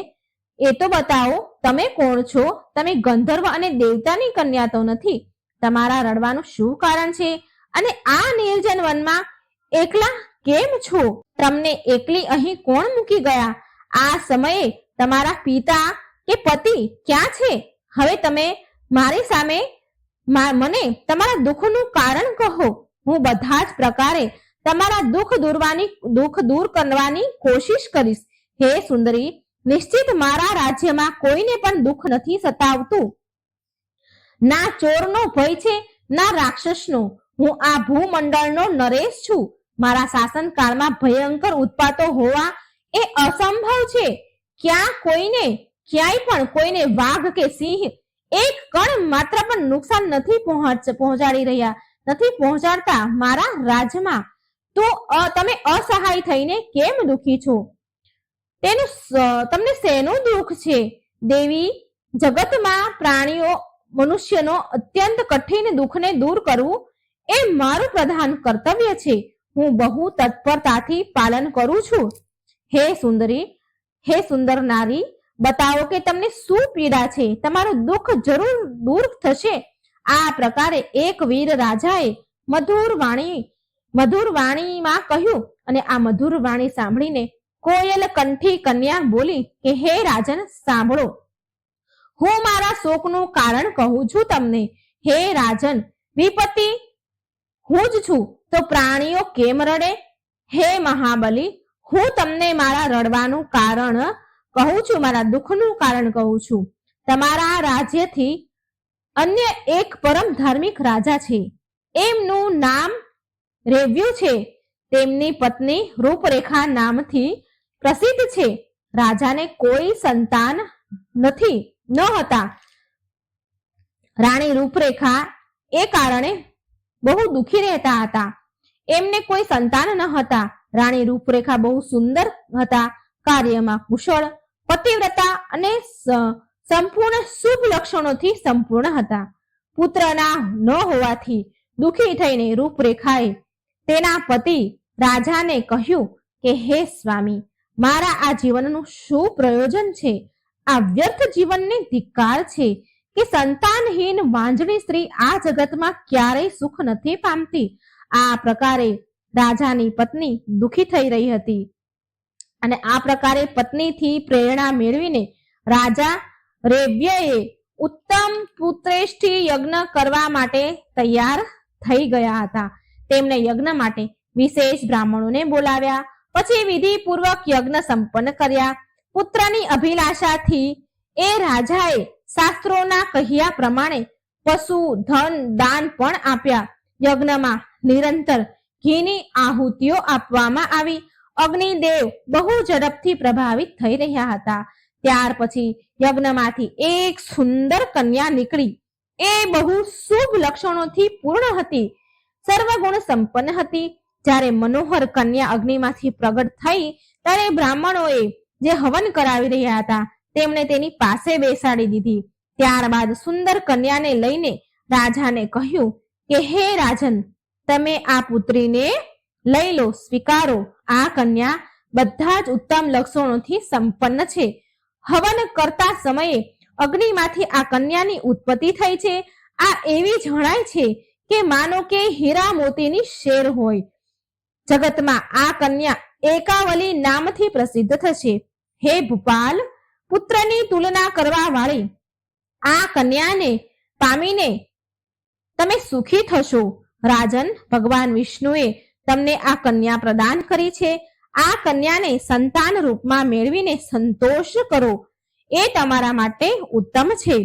એ તો બતાવો. તમે કોણ છો? તમે ગંધર્વ અને દેવતાની કન્યા તો નથી. તમારા રડવાનું શું કારણ છે અને આ નિર્જન વનમાં એકલા કેમ છો? તમને એકલી અહીં કોણ મૂકી ગયા? આ સમયે તમારા પિતા કે પતિ ક્યાં છે? હવે તમે મારી સામે મને તમારા દુઃખનું કારણ કહો. હું બધા જ પ્રકારે તમારા દુઃખ દૂર કરવાની કોશિશ કરીશ. હે સુંદરી, નિશ્ચિત મારા રાજ્યમાં કોઈને પણ દુઃખ નથી સતાવતું. ના ચોરનો ભય છે ના રાક્ષસનો. હું આ ભૂમંડળનો નરેશ છું. મારા શાસનકાળમાં ભયંકર ઉત્પાતો હોવા એ અસંભવ છે. ક્યાંય પણ કોઈને વાઘ કે સિંહ એક કણ માત્ર પણ નુકસાન નથી પહોંચાડતા. મારા રાજ્યમાં તો તમે અસહાય થઈને કેમ દુઃખી છો? તમને શેનું દુઃખ છે? દેવી, જગતમાં પ્રાણીઓ મનુષ્યનો અત્યંત કઠિન દુઃખને દૂર કરવું એ મારું પ્રધાન કર્તવ્ય છે. હું બહુ તત્પરતાથી પાલન કરું છું. હે સુંદરી, હે સુંદર નારી, બતાવો કે તમને શું પીડા છે, તમારું દુઃખ જરૂર દૂર થશે. આ પ્રકારે એક વીર રાજાએ મધુર વાણીમાં કહ્યું, અને આ મધુર વાણી સાંભળીને કોયલ કંઠી કન્યા બોલી કે હે રાજન, સાંભળો, હું મારા શોકનું કારણ કહું છું તમને. હે રાજન, વિપત્તિ હું જ છું તો પ્રાણીઓ કેમ રડે? હે મહાબલી, હું તમને મારા રડવાનું કારણ કહું છું, મારા દુઃખનું કારણ કહું છું. તમારા રાજ્યથી અન્ય એક પરમ ધાર્મિક રાજા છે, એમનું નામ રેવ્યુ છે. તેમની પત્ની રૂપરેખા નામથી પ્રસિદ્ધ છે. રાજાને કોઈ સંતાન ન હતા. રાણી રૂપરેખા એ કારણે બહુ દુઃખી રહેતા હતા. એમને કોઈ સંતાન ન હતા. રાણી રૂપરેખા બહુ સુંદર હતા, કાર્યમાં કુશળ, પતિવ્રતા અને સંપૂર્ણ શુભ લક્ષણોથી સંપૂર્ણ હતા. પુત્રના ન હોવાથી દુઃખી થઈને રૂપરેખાએ તેના પતિ રાજાને કહ્યું કે હે સ્વામી, મારા આ જીવનનું શું પ્રયોજન છે? આ વ્યર્થ જીવનને ધિક્કાર છે કે સંતાનહીન વાંજણી સ્ત્રી આ જગતમાં ક્યારેય સુખ નથી પામતી. આ પ્રકારે રાજાની પત્ની દુઃખી થઈ રહી હતી, અને આ પ્રકારે પત્નીથી પ્રેરણા મેળવીને રાજા રેવ્યએ ઉત્તમ પુત્રેષ્ઠી યજ્ઞ કરવા માટે તૈયાર થઈ ગયા હતા. તેમણે યજ્ઞ માટે વિશેષ બ્રાહ્મણોને બોલાવ્યા. પછી વિધિપૂર્વક યજ્ઞ સંપન્ન કર્યા. પુત્રની અભિલાષાથી એ રાજાએ શાસ્ત્રોના કહ્યા પ્રમાણે પશુ, ધન, દાન પણ આપ્યા. યજ્ઞમાં નિરંતર ઘીની આહુતિઓ આપવામાં આવી. અગ્નિદેવ બહુ ઝડપથી પ્રભાવિત થઈ રહ્યા હતા. ત્યાર પછી યજ્ઞમાંથી એક સુંદર કન્યા નીકળી. એ બહુ શુભ લક્ષણોથી પૂર્ણ હતી, સર્વગુણ સંપન્ન હતી. જ્યારે મનોહર કન્યા અગ્નિમાંથી પ્રગટ થઈ ત્યારે બ્રાહ્મણોએ જે હવન કરાવી રહ્યા હતા તેમણે તેની પાસે બેસાડી દીધી. ત્યારબાદ સુંદર કન્યાને લઈને રાજાને કહ્યું કે હે રાજન, તમે આ પુત્રીને લઈ લો, સ્વીકારો. આ કન્યા બધા જ ઉત્તમ લક્ષણોથી સંપન્ન છે. હવન કરતા સમયે અગ્નિમાંથી આ કન્યાની ઉત્પત્તિ થઈ છે. આ એવી જણાય છે કે માનો કે હીરા મોતીની શેર હોય. જગતમાં આ કન્યા એકાવલી નામથી પ્રસિદ્ધ થશે. હે ભૂપાલ, પુત્રની તુલના કરવા વાળી આ કન્યાને પામીને તમે સુખી થશો. રાજન, ભગવાન વિષ્ણુએ તમને આ કન્યા પ્રદાન કરી છે. આ કન્યાને સંતાન રૂપમાં મેળવીને સંતોષ કરો, એ તમારા માટે ઉત્તમ છે.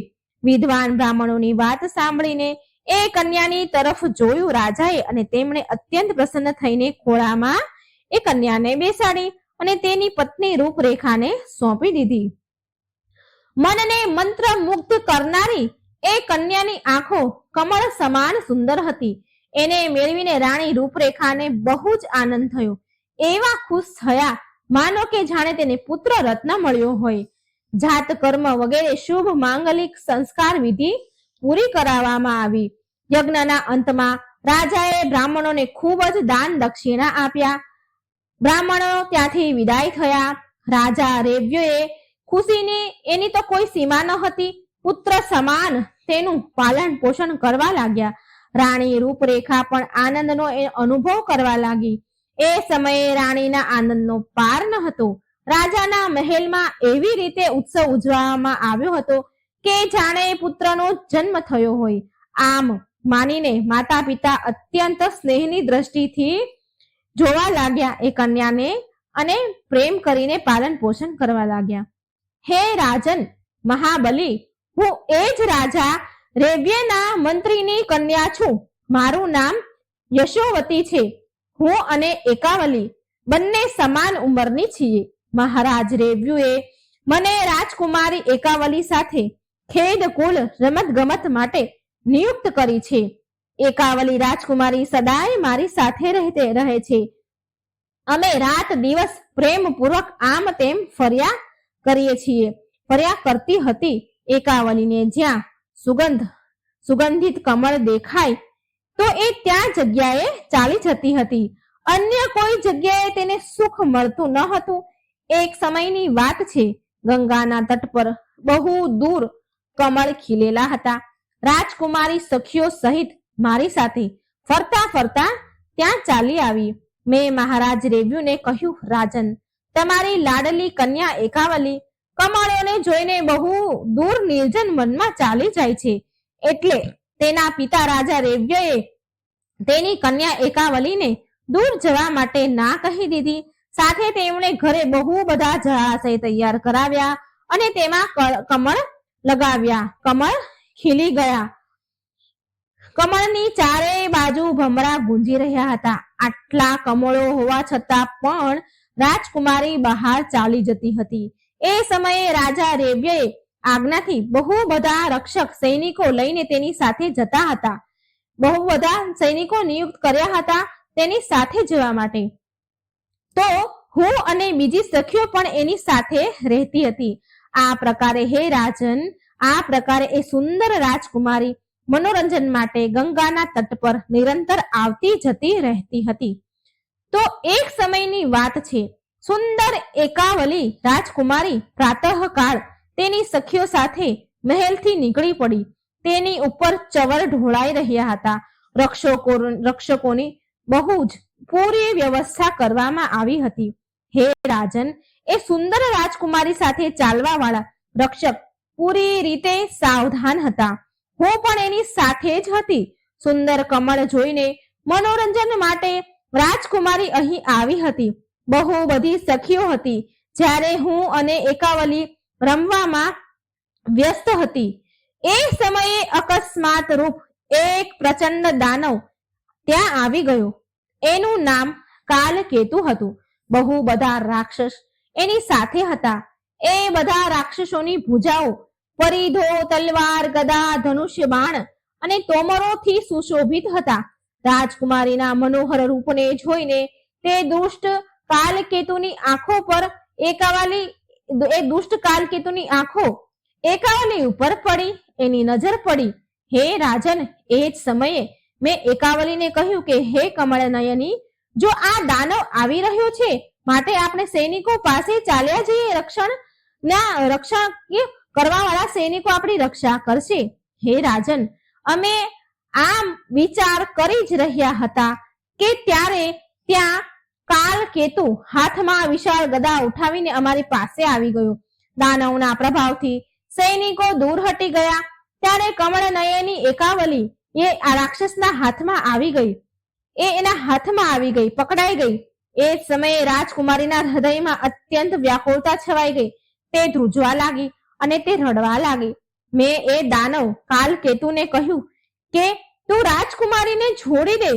વિદ્વાન બ્રાહ્મણોની વાત સાંભળીને એ કન્યાની તરફ જોયું રાજાએ, અને તેમણે અત્યંત પ્રસન્ન થઈને ખોળામાં એ કન્યાને બેસાડી અને તેની પત્ની રૂપરેખાને સોંપી દીધી. મનને મંત્ર મુગ્ધ કરનારી એ કન્યાની આંખો કમળ સમાન સુંદર હતી. એને મેળવીને રાણી રૂપરેખાને બહુ જ આનંદ થયો. એવા ખુશ થયા માનો કે જાણે તેને પુત્ર રત્ન મળ્યો હોય. જાત કર્મ વગેરે શુભ માંગલિક સંસ્કાર વિધિ પૂરી કરાવવામાં આવી. યજ્ઞના અંતમાં રાજાએ બ્રાહ્મણોને ખૂબ જ દાન દક્ષિણા આપ્યા. બ્રાહ્મણો ત્યાંથી વિદાય થયા. રાજા રેવ્યએ ખુશીની એની તો કોઈ સીમા ન હતી. પુત્ર સમાન તેનું પાલન પોષણ કરવા લાગ્યા. રાણી રૂપરેખા પણ આનંદનો અનુભવ કરવા લાગી. એ સમયે રાણીના આનંદનો પાર ન હતો. રાજાના મહેલમાં એવી રીતે ઉત્સવ ઉજવવામાં આવ્યો હતો કે જાણે પુત્રનો જન્મ થયો હોય. આમ માનીને માતા પિતા અત્યંત સ્નેહની દ્રષ્ટિથી જોવા લાગ્યા એ કન્યાને, અને પ્રેમ કરીને પાલન પોષણ કરવા લાગ્યા. હે રાજન મહાબલી, હું એ જ રાજા રેવ્યના મંત્રીની કન્યા છું. મારું નામ યશોવતી છે. હું અને એકાવલી બંને સમાન ઉંમરની છીએ. મહારાજ રેવ્યુએ મને રાજકુમારી એકાવલી સાથે ખેદકુલ રમત ગમત માટે નિયુક્ત કરી છે. એકાવલી રાજકુમારી સદાય મારી સાથે રહે છે. અમે રાત દિવસ પ્રેમપૂર્વક આમ તેમ ફર્યા કરીએ છીએ. ફર્યા કરતી હતી. એકાવલીને જ્યાં સુગંધિત કમળ દેખાય તો એ ત્યાં જગ્યાએ ચાલી જતી હતી. અન્ય કોઈ જગ્યાએ તેને સુખ મળતું ન હતું. એક સમયની વાત છે, ગંગાના તટ પર બહુ દૂર કમળ ખીલેલા હતા. રાજકુમારી સખીઓ સહિત મારી સાથે ફરતા ફરતા ત્યાં ચાલી આવી. મેં મહારાજ રેવ્યુને કહ્યું, રાજન, તમારી લાડલી કન્યા એકાવલી કમળોને જોઈને બહુ દૂર નિર્જન વનમાં ચાલી જાય છે. એટલે તેના પિતા રાજા રેવ્યએ તેની કન્યા એકાવલીને દૂર જવા માટે ના કહી દીધી. સાથે તેમણે ઘરે બહુ બધા જળાશય તૈયાર કરાવ્યા અને તેમાં કમળ લગાવ્યા. કમળ ખીલી ગયા. કમળની ચારે બાજુ ભમરા ગુંજી રહ્યા હતા. આટલા કમળો હોવા છતાં પણ રાજકુમારી બહાર ચાલી જતી હતી. એ સમયે રાજા રેવ્યએ આજ્ઞાથી બહુ બધા રક્ષક સૈનિકો લઈને તેની સાથે જતા હતા. બહુ બધા સૈનિકો નિયુક્ત કર્યા હતા તેની સાથે જવા માટે. તો હું અને બીજી સખીઓ પણ એની સાથે રહેતી હતી. આ પ્રકારે હે રાજન, આ પ્રકારે એ સુંદર રાજકુમારી મનોરંજન માટે ગંગાના તટ પર નિરંતર આવતી જતી રહેતી હતી. તો એક સમયની વાત છે, સુંદર એકાવલી રાજકુમારી પ્રાતઃકાળ તેની સખીઓ સાથે મહેલથી નીકળી પડી. તેની ઉપર ચવર ઢોળાઈ રહ્યા હતા. રક્ષકોની બહુ જ પૂરી વ્યવસ્થા કરવામાં આવી હતી. હે રાજન, એ સુંદર રાજકુમારી સાથે ચાલવા વાળા રક્ષક પૂરી રીતે સાવધાન હતા. હું પણ એની સાથે જ હતી. સુંદર કમળ જોઈને મનોરંજન માટે રાજકુમારી અહીં આવી હતી. બહુ બધી સખીઓ હતી. જ્યારે હું અને એકાવલી રમવામાં વ્યસ્ત હતી, એ સમયે અકસ્માત રૂપ એક પ્રચંડ દાનવ ત્યાં આવી ગયો. એનું નામ કાલકેતુ હતું. બહુ બધા રાક્ષસ એની સાથે હતા. એ બધા રાક્ષસોની ભુજાઓ પરિધો, તલવાર, ગદા, ધનુષ્ય, બાણ અને તોમરોથી સુશોભિત હતા. રાજકુમારીના મનોહર રૂપને જોઈને તે દુષ્ટ કાલકેતુની આંખો પર દુષ્ટ કાલકેતુની આંખો એકાવલી ઉપર પડી. એની નજર પડી. હે રાજન, એ જ સમયે મેં એકાવલીને કહ્યું કે હે કમળ નયની, જો આ દાનવ આવી રહ્યો છે માટે આપણે સૈનિકો પાસે ચાલ્યા જઈએ. રક્ષણ કરવા વાળા સૈનિકો આપણી રક્ષા કરશે. હે રાજન, અમે આમ વિચાર કરી જ રહ્યા હતા કે ત્યારે ત્યાં કાલકેતુ હાથમાં વિશાળ ગદા ઉઠાવીને અમારી પાસે આવી ગયો. દાનવના પ્રભાવથી સૈનિકો દૂર હટી ગયા. ત્યારે કમળ નયની એકાવલી એ આ રાક્ષસના હાથમાં આવી ગઈ. એના હાથમાં આવી ગઈ, પકડાઈ ગઈ. એ સમયે રાજકુમારીના હૃદયમાં અત્યંત વ્યાકુળતા છવાઈ ગઈ. તે ધ્રુજવા લાગી અને તે રડવા લાગી. મેં એ દાનવ કાલકેતુને કહ્યું કે તું રાજકુમારીને છોડી દે.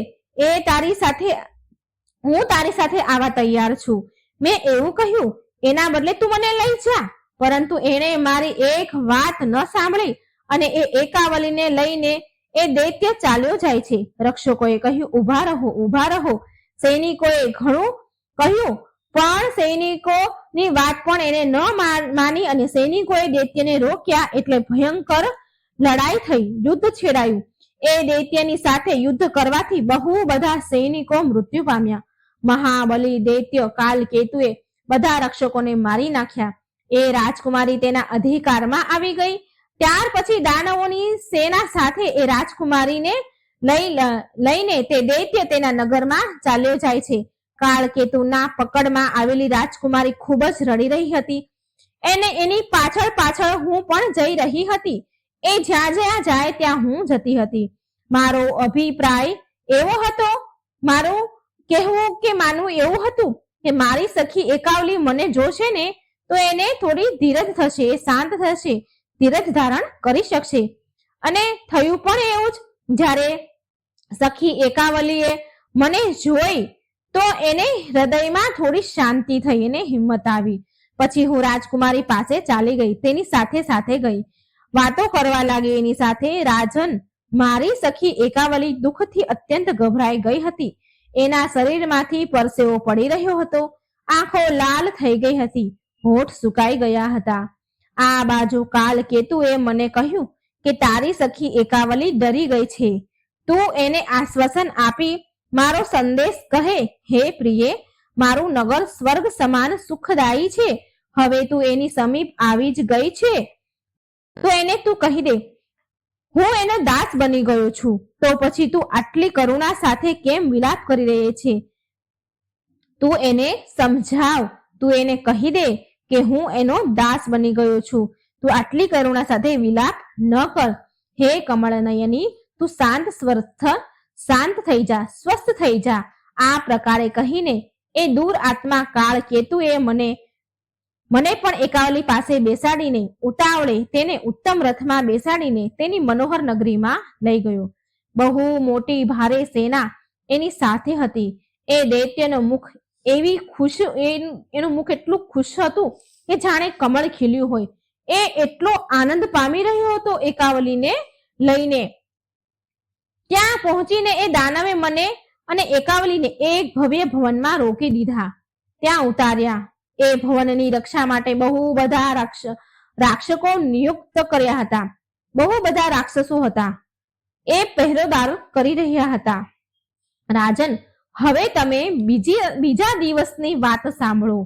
હું તારી સાથે આવા તૈયાર છું. મેં એવું કહ્યું. એના બદલે તું મને લઈ જા. પરંતુ એણે મારી એક વાત ન સાંભળી અને એ એકાવલીને લઈને એ દૈત્ય ચાલ્યો જાય છે. રક્ષકોએ કહ્યું, ઉભા રહો, ઉભા રહો. સૈનિકોએ ઘણું કહ્યું પણ સૈનિકોની વાત પણ એને ન માની અને સૈનિકોએ દૈત્યને રોક્યા. એટલે ભયંકર લડાઈ થઈ, યુદ્ધ છેડાયું. એ દૈત્યની સાથે યુદ્ધ કરવાથી બહુ બધા સૈનિકો મૃત્યુ પામ્યા. મહાબલી દૈત્ય કાલકેતુએ બધા રક્ષકોને મારી નાખ્યા. એ રાજકુમારી તેના અધિકારમાં આવી ગઈ. ત્યાર પછી દાનવોની સેના સાથે એ રાજકુમારીને લઈને તે દૈત્ય તેના નગરમાં ચાલ્યો જાય છે. કાળકેતુના પકડમાં આવેલી રાજકુમારી ખૂબ જ રડી રહી હતી. એની પાછળ પાછળ હું પણ જઈ રહી હતી. એ જ્યાં જ્યાં જાય ત્યાં હું જતી હતી. મારો અભિપ્રાય એવો હતો, મારું કહેવું કે માનવું એવું હતું કે મારી સખી એકાવલી મને જોશે ને તો એને થોડી ધીરજ થશે, શાંત થશે, ધીરજ ધારણ કરી શકશે. અને થયું પણ એવું જ. જ્યારે સખી એકાવલીએ મને જોઈ તો એને હૃદયમાં થોડી શાંતિ થઈ, એને હિંમત આવી. પછી હું રાજકુમારી પાસે ચાલી ગઈ, તેની સાથે સાથે ગઈ, વાતો કરવા લાગી એની સાથે. રાજન, મારી સખી એકાવલી દુઃખથી અત્યંત ગભરાઈ ગઈ હતી. એના શરીરમાંથી પરસેવો પડી રહ્યો હતો. આંખો લાલ થઈ ગઈ હતી, હોઠ સુકાઈ ગયા હતા. આ બાજુ કાલકેતુએ મને કહ્યું કે તારી સખી એકાવલી ડરી ગઈ છે. તું એને આશ્વાસન આપી મારો સંદેશ કહે, હે પ્રિયે, મારું નગર સ્વર્ગ સમાન સુખદાયી છે. હવે તું એની સમીપ આવી જ ગઈ છે તો એને તું કહી દે, હું એનો દાસ બની ગયો છું. તો પછી તું આટલી કરુણા સાથે કેમ વિલાપ કરી રહી છે? તું એને સમજાવ, તું એને કહી દે કે હું એનો દાસ બની ગયો છું. તું આટલી કરુણા સાથે વિલાપ ન કર. હે કમળનયની, તું શાંત થઈ જા, સ્વસ્થ થઈ જા. આ પ્રકારે કહીને એ દૂર આત્મા કાળ કેતુએ મને પણ એકાવલી પાસે બેસાડીને ઉતાવળે તેને ઉત્તમ રથમાં બેસાડીને તેની મનોહર નગરીમાં લઈ ગયો. બહુ મોટી ભારે સેના એની સાથે હતી. એ દૈત્યનું મુખ એનું મુખ એટલું ખુશ હતું કે જાણે કમળ ખીલ્યું હોય. એ એટલો આનંદ પામી રહ્યો હતો એકાવલીને લઈને. ત્યાં પહોંચીને એ દાનવે મને અને એકાવલીને એક ભવ્ય ભવનમાં રોકી દીધા, ત્યાં ઉતાર્યા. એ ભવનની રક્ષા માટે બહુ બધા રાક્ષકો નિયુક્ત કર્યા હતા. બહુ બધા રાક્ષસો હતા, એ પહેરેદાર કરી રહ્યા હતા. રાજન, હવે તમે બીજા દિવસની વાત સાંભળો.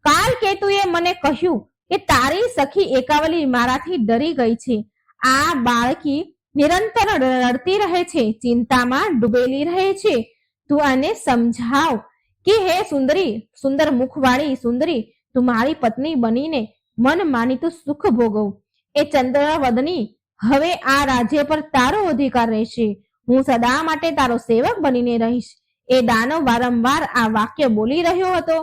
કાલ કેતુએ મને કહ્યું કે તારી સખી એકાવલી મારાથી ડરી ગઈ છે. આ બાળકી નિરંતર રડતી રહે છે, ચિંતામાં ડૂબેલી રહે છે. તું આને સમજાવ કે હે સુંદરી, સુંદર મુખવાળી સુંદરી, તું મારી પત્ની બનીને મન માનીતું સુખ ભોગવ. એ ચંદ્રવદની, હવે આ રાજ્ય પર તારો અધિકાર રહેશે. હું સદા માટે તારો સેવક બનીને રહીશ. એ દાનવ વારંવાર આ વાક્ય બોલી રહ્યો હતો.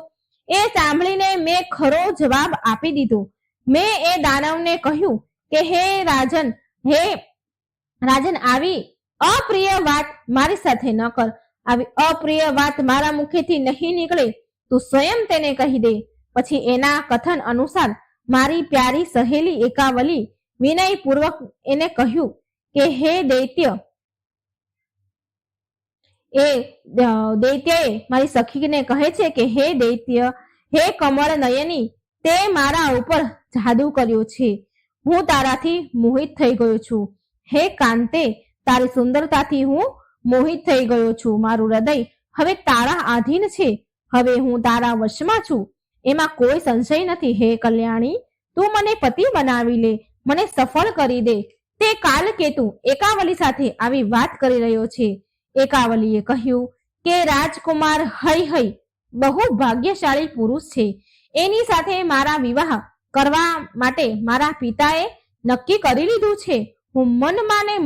એ સાંભળીને મેં ખરો જવાબ આપી દીધો. મેં એ દાનવને કહ્યું કે હે રાજન, આવી અપ્રિય વાત મારી સાથે ન કર. આવી અપ્રિય વાત મારા મુખેથી નહીં નીકળે. તું સ્વયં તેને કહી દે. પછી એના કથન અનુસાર મારી પ્યારી સહેલી એકાવલી વિનયપૂર્વક એને કહ્યું કે હે દૈત્ય, દૈત્યએ મારી સખીને કહે છે કે હે દૈત્ય, હે કમળ નયની, તે મારા ઉપર જાદુ કર્યો છે. હું તારાથી મોહિત થઈ ગયો છું. હે કાંતે, તારી સુંદરતાથી હું મોહિત થઈ ગયો છું. મારું હૃદય હવે તારા આધીન છે. હવે હું તારા વશમાં છું, એમાં કોઈ સંશય નથી. હે કલ્યાણી, તું મને પતિ બનાવી લે, મને સફળ કરી દે. તે કાલકેતુ એકાવલી સાથે આવી વાત કરી રહ્યો છે. એકાવલીએ કહ્યું કે રાજકુમાર હૈ બહુ ભાગ્યશાળી પુરુષ છે. એની સાથે મારા વિવાહ કરવા માટે મારા પિતાએ નક્કી કરી લીધું છે. હું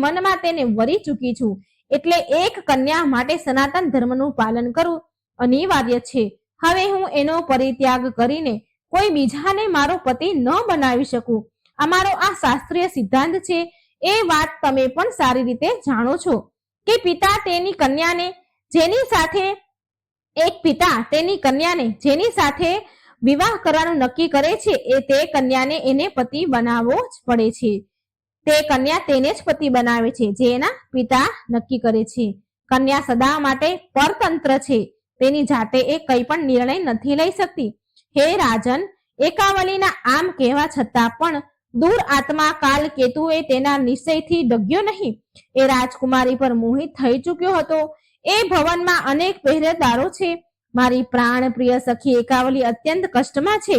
મનમાં તેને વરી ચૂકી છું. એટલે એક કન્યા માટે સનાતન ધર્મનું પાલન કરવું અનિવાર્ય છે. હવે હું એનો પરિત્યાગ કરીને કોઈ બીજાને મારો પતિ ન બનાવી શકું. અમારો આ શાસ્ત્રીય સિદ્ધાંત છે. એ વાત તમે પણ સારી રીતે જાણો છો કે પિતા તેની કન્યાને જેની સાથે વિવાહ કરવાનું નક્કી કરે છે એ તે કન્યાને એને પતિ બનાવવો જ પડે છે. તે કન્યા તેને જ પતિ બનાવે છે જે એના પિતા નક્કી કરે છે. કન્યા સદા માટે પરતંત્ર છે. તેની જાતે એ કઈ પણ નિર્ણય નથી લઈ શકતી. હે રાજન, એકાવલીના આમ કહેવા છતાં પણ દૂર આત્મા કાલ કેતુએ તેના નિશ્ચયથી ડગ્યો નહીં. એ રાજકુમારી પર મોહિત થઈ ચૂક્યો હતો. એ ભવનમાં અનેક પહેરેદારો છે. મારી પ્રાણ પ્રિય સખી એકાવલી અત્યંત કષ્ટમાં છે.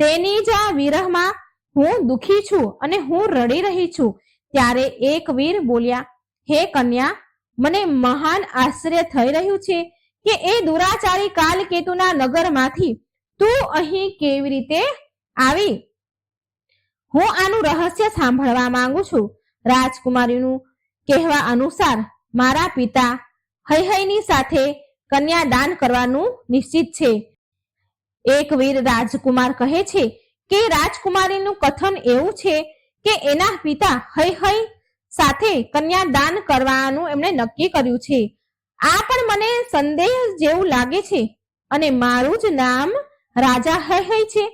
તેની જ આ વિરહમાં હું દુખી છું અને હું રડી રહી છું. ત્યારે એક વીર બોલ્યા, હે કન્યા, મને મહાન આશ્ચર્ય થઈ રહ્યું છે કે એ દુરાચારી કાલકેતુના નગરમાંથી તું અહીં કેવી રીતે આવી? હું આનું રહસ્ય સાંભળવા માંગુ છું. રાજકુમારીનું કહેવા અનુસાર મારા પિતા હૈની સાથે કન્યાદાન કરવાનું નિશ્ચિત છે. એક વીર રાજકુમાર કહે છે કે રાજકુમારીનું કથન એવું છે કે એના પિતા હૈ સાથે કન્યાદાન કરવાનું એમણે નક્કી કર્યું છે. આ પણ મને સંદેહ જેવું લાગે છે. અને મારું જ નામ રાજા હૈ છે.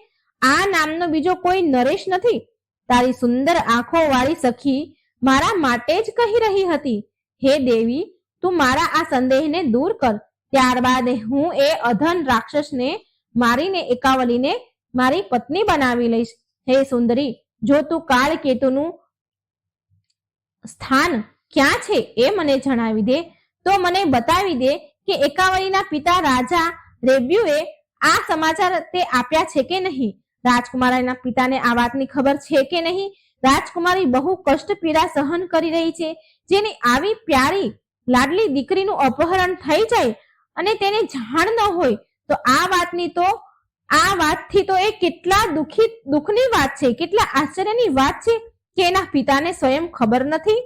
આ નામનો બીજો કોઈ નરેશ નથી. તારી સુંદર આંખો વાળી સખી મારા માટે જ કહી રહી હતી. હે દેવી, તું મારા આ સંદેહને દૂર કર. ત્યારબાદ હું એ અધન રાક્ષસને મારીને એકાવલીને મારી પત્ની બનાવી લઈશ. હે સુંદરી, જો તું કાળકેતુનું સ્થાન ક્યાં છે એ મને જણાવી દે, તો મને બતાવી દે કે એકાવલીના પિતા રાજા રેબ્યુએ આ સમાચાર તે આપ્યા છે કે નહીં? રાજકુમારીના પિતાને આ વાતની ખબર છે કે નહીં? રાજકુમારી બહુ કષ્ટ પીડા સહન કરી રહી છે. જેની આવી પ્યારી લાડલી દીકરીનું અપહરણ થઈ જાય અને તેને જાણ ન હોય તો આ વાતથી તો એ કેટલા દુઃખની વાત છે, કેટલા આશ્ચર્યની વાત છે કે એના પિતાને સ્વયં ખબર નથી,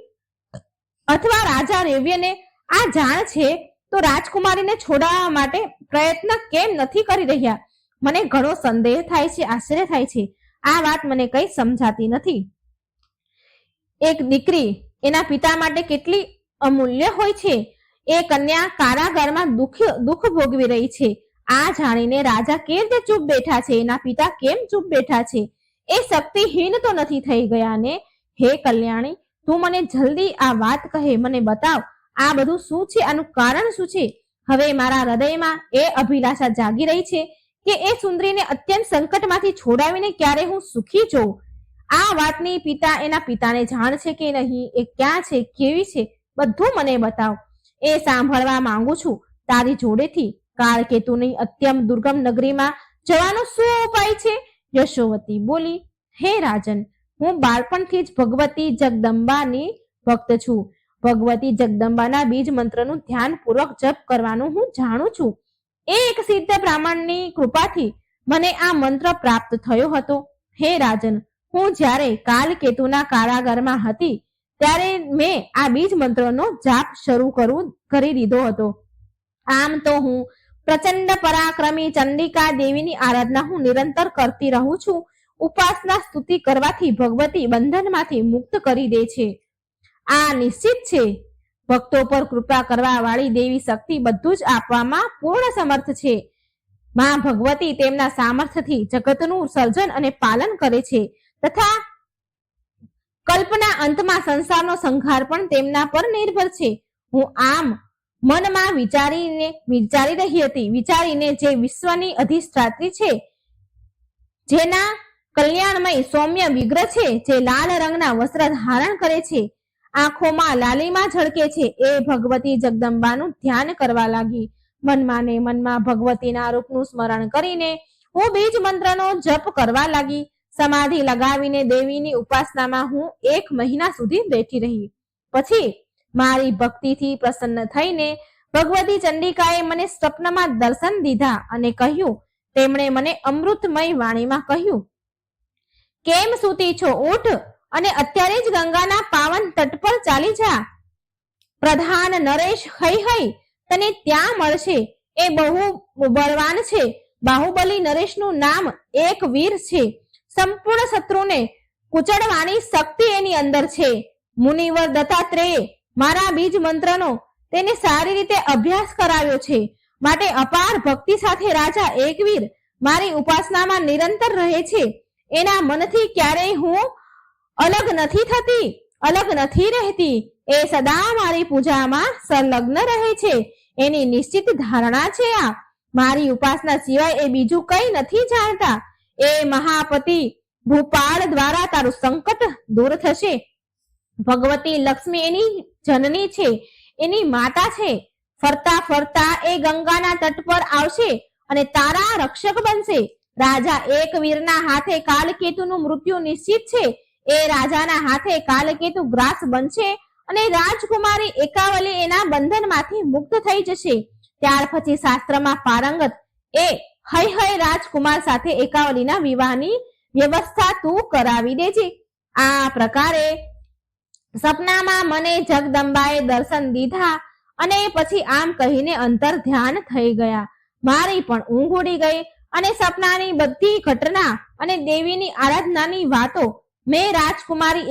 અથવા રાજા રેવ્યને આ જાણ છે તો રાજકુમારીને છોડાવવા માટે પ્રયત્ન કેમ નથી કરી રહ્યા? મને ઘણો સંદેહ થાય છે, આશ્ચર્ય થાય છે. આ વાત મને કઈ સમજાતી નથી. એક દીકરી એના પિતા માટે કેટલી અમૂલ્ય હોય છે. એ કન્યા કારાગારમાં દુઃખ ભોગવી રહી છે. આ જાણીને રાજા કેમ ચૂપ બેઠા છે? એના પિતા કેમ ચૂપ બેઠા છે? એ શક્તિહીન તો નથી થઈ ગયા ને? હે કલ્યાણી, તું મને જલ્દી આ વાત કહે, મને બતાવ. આ બધું શું છે? આનું કારણ શું છે? હવે મારા હૃદયમાં એ અભિલાષા જાગી રહી છે કે એ સુંદરીને અત્યંત સંકટમાંથી છોડાવીને ક્યારે હું સુખી જોઉં. આ વાતની એના પિતાને જાણ છે કે નહીં? એ ક્યાં છે, કેવી છે, બધું મને બતાવ. એ સાંભળવા માંગુ છું તારી જોડેથી. કાળકેતુની અત્યંત દુર્ગમ નગરીમાં જવાનો શું ઉપાય છે? યશોવતી બોલી, હે રાજન, હું બાળપણથી જ ભગવતી જગદંબાની ભક્ત છું. ભગવતી જગદંબાના બીજ મંત્રનું ધ્યાનપૂર્વક જપ કરવાનું હું જાણું છું. એક સિદ્ધ બ્રાહ્મણની કૃપાથી મને આ મંત્ર પ્રાપ્ત થયો હતો. હે રાજન, હું જ્યારે કાલકેતુના કારાગારમાં હતી ત્યારે મેં આ બીજ મંત્રનો જાપ શરૂ કરી દીધો હતો. આમ તો હું પ્રચંડ પરાક્રમી ચંડિકા દેવીની આરાધના હું નિરંતર કરતી રહું છું. ઉપાસના સ્તુતિ કરવાથી ભગવતી બંધનમાંથી મુક્ત કરી દે છે. આ નિશ્ચિત છે. ભક્તો પર કૃપા કરવા વાળી દેવી શક્તિ બધું જ આપવામાં પૂર્ણ સમર્થ છે. માં ભગવતી તેમના સામર્થ્યથી જગતનું સર્જન અને પાલન કરે છે તથા કલ્પના અંતમાં સંસારનો સંહાર પણ તેમના પર નિર્ભર છે. હું આમ મનમાં વિચારીને જે વિશ્વની અધિષ્ઠાત્રી છે, જેના કલ્યાણમય સૌમ્ય વિગ્રહ છે, જે લાલ રંગના વસ્ત્ર ધારણ કરે છે, આંખોમાં લાલીમાં ઝળકે છે, એ ભગવતી જગદંબાનું ધ્યાન કરવા લાગી. મનમાં ને મનમાં ભગવતીના રૂપનું સ્મરણ કરીને હું બીજ મંત્રનો જપ કરવા લાગી. સમાધિ લગાવીને દેવીની ઉપાસનામાં હું 1 મહિના સુધી બેઠી રહી. પછી મારી ભક્તિથી પ્રસન્ન થઈને ભગવતી ચંડિકાએ મને સ્વપ્નમાં દર્શન દીધા અને કહ્યું, તેમણે મને અમૃતમય વાણીમાં કહ્યું, કેમ સૂતી છો? ઉઠ અને અત્યારે જ ગંગાના પાવન તટ પર ચાલી જા. પ્રધાન નરેશ હૈ તને ત્યાં મળશે. એ બહુ બળવાન છે. બાહુબલી નરેશનું નામ એક વીર છે. સંપૂર્ણ શત્રુને કુચડવાની શક્તિ એની અંદર છે. મુનિવર દત્તાત્રેય મારા બીજ મંત્રનો તેને સારી રીતે અભ્યાસ કરાવ્યો છે. માટે અપાર ભક્તિ સાથે રાજા એકવીર મારી ઉપાસનામાં નિરંતર રહે છે. એના મનથી ક્યારેય હું અલગ નથી રહેતી. એ સદા મારી પૂજામાં સંલગ્ન રહે છે. એની નિશ્ચિત ધારણા છે આ. મારી ઉપાસના સિવાય એ બીજું કઈ નથી જાણતા. એ મહાપતિ ભૂપાળ દ્વારા તારું સંકટ દૂર થશે. ભગવતી લક્ષ્મી એની જનની છે, એની માતા છે. ફરતા ફરતા એ ગંગાના તટ પર આવશે અને તારા રક્ષક બનશે. રાજા એકવીરના હાથે કાલકેતુનું મૃત્યુ નિશ્ચિત છે. એ રાજાના હાથે કાલકેતુ ગ્રાસ બનશે અને રાજકુમારી એકાવલી એના બંધનમાંથી મુક્ત થઈ જશે. ત્યાર પછી શાસ્ત્રમાં પારંગત એ હૈ રાજકુમાર સાથે એકાવલીના વિવાહની વ્યવસ્થા તું કરાવી દેજે. આ પ્રકારે સપનામાં મને જગદંબાએ દર્શન દીધા અને પછી આમ કહીને અંતર ધ્યાન થઈ ગયા. મારી પણ ઊંઘ ઉડી ગઈ અને સપનાની બધી ઘટના અને દેવીની આરાધનાની વાતો મેં રાજકુમારી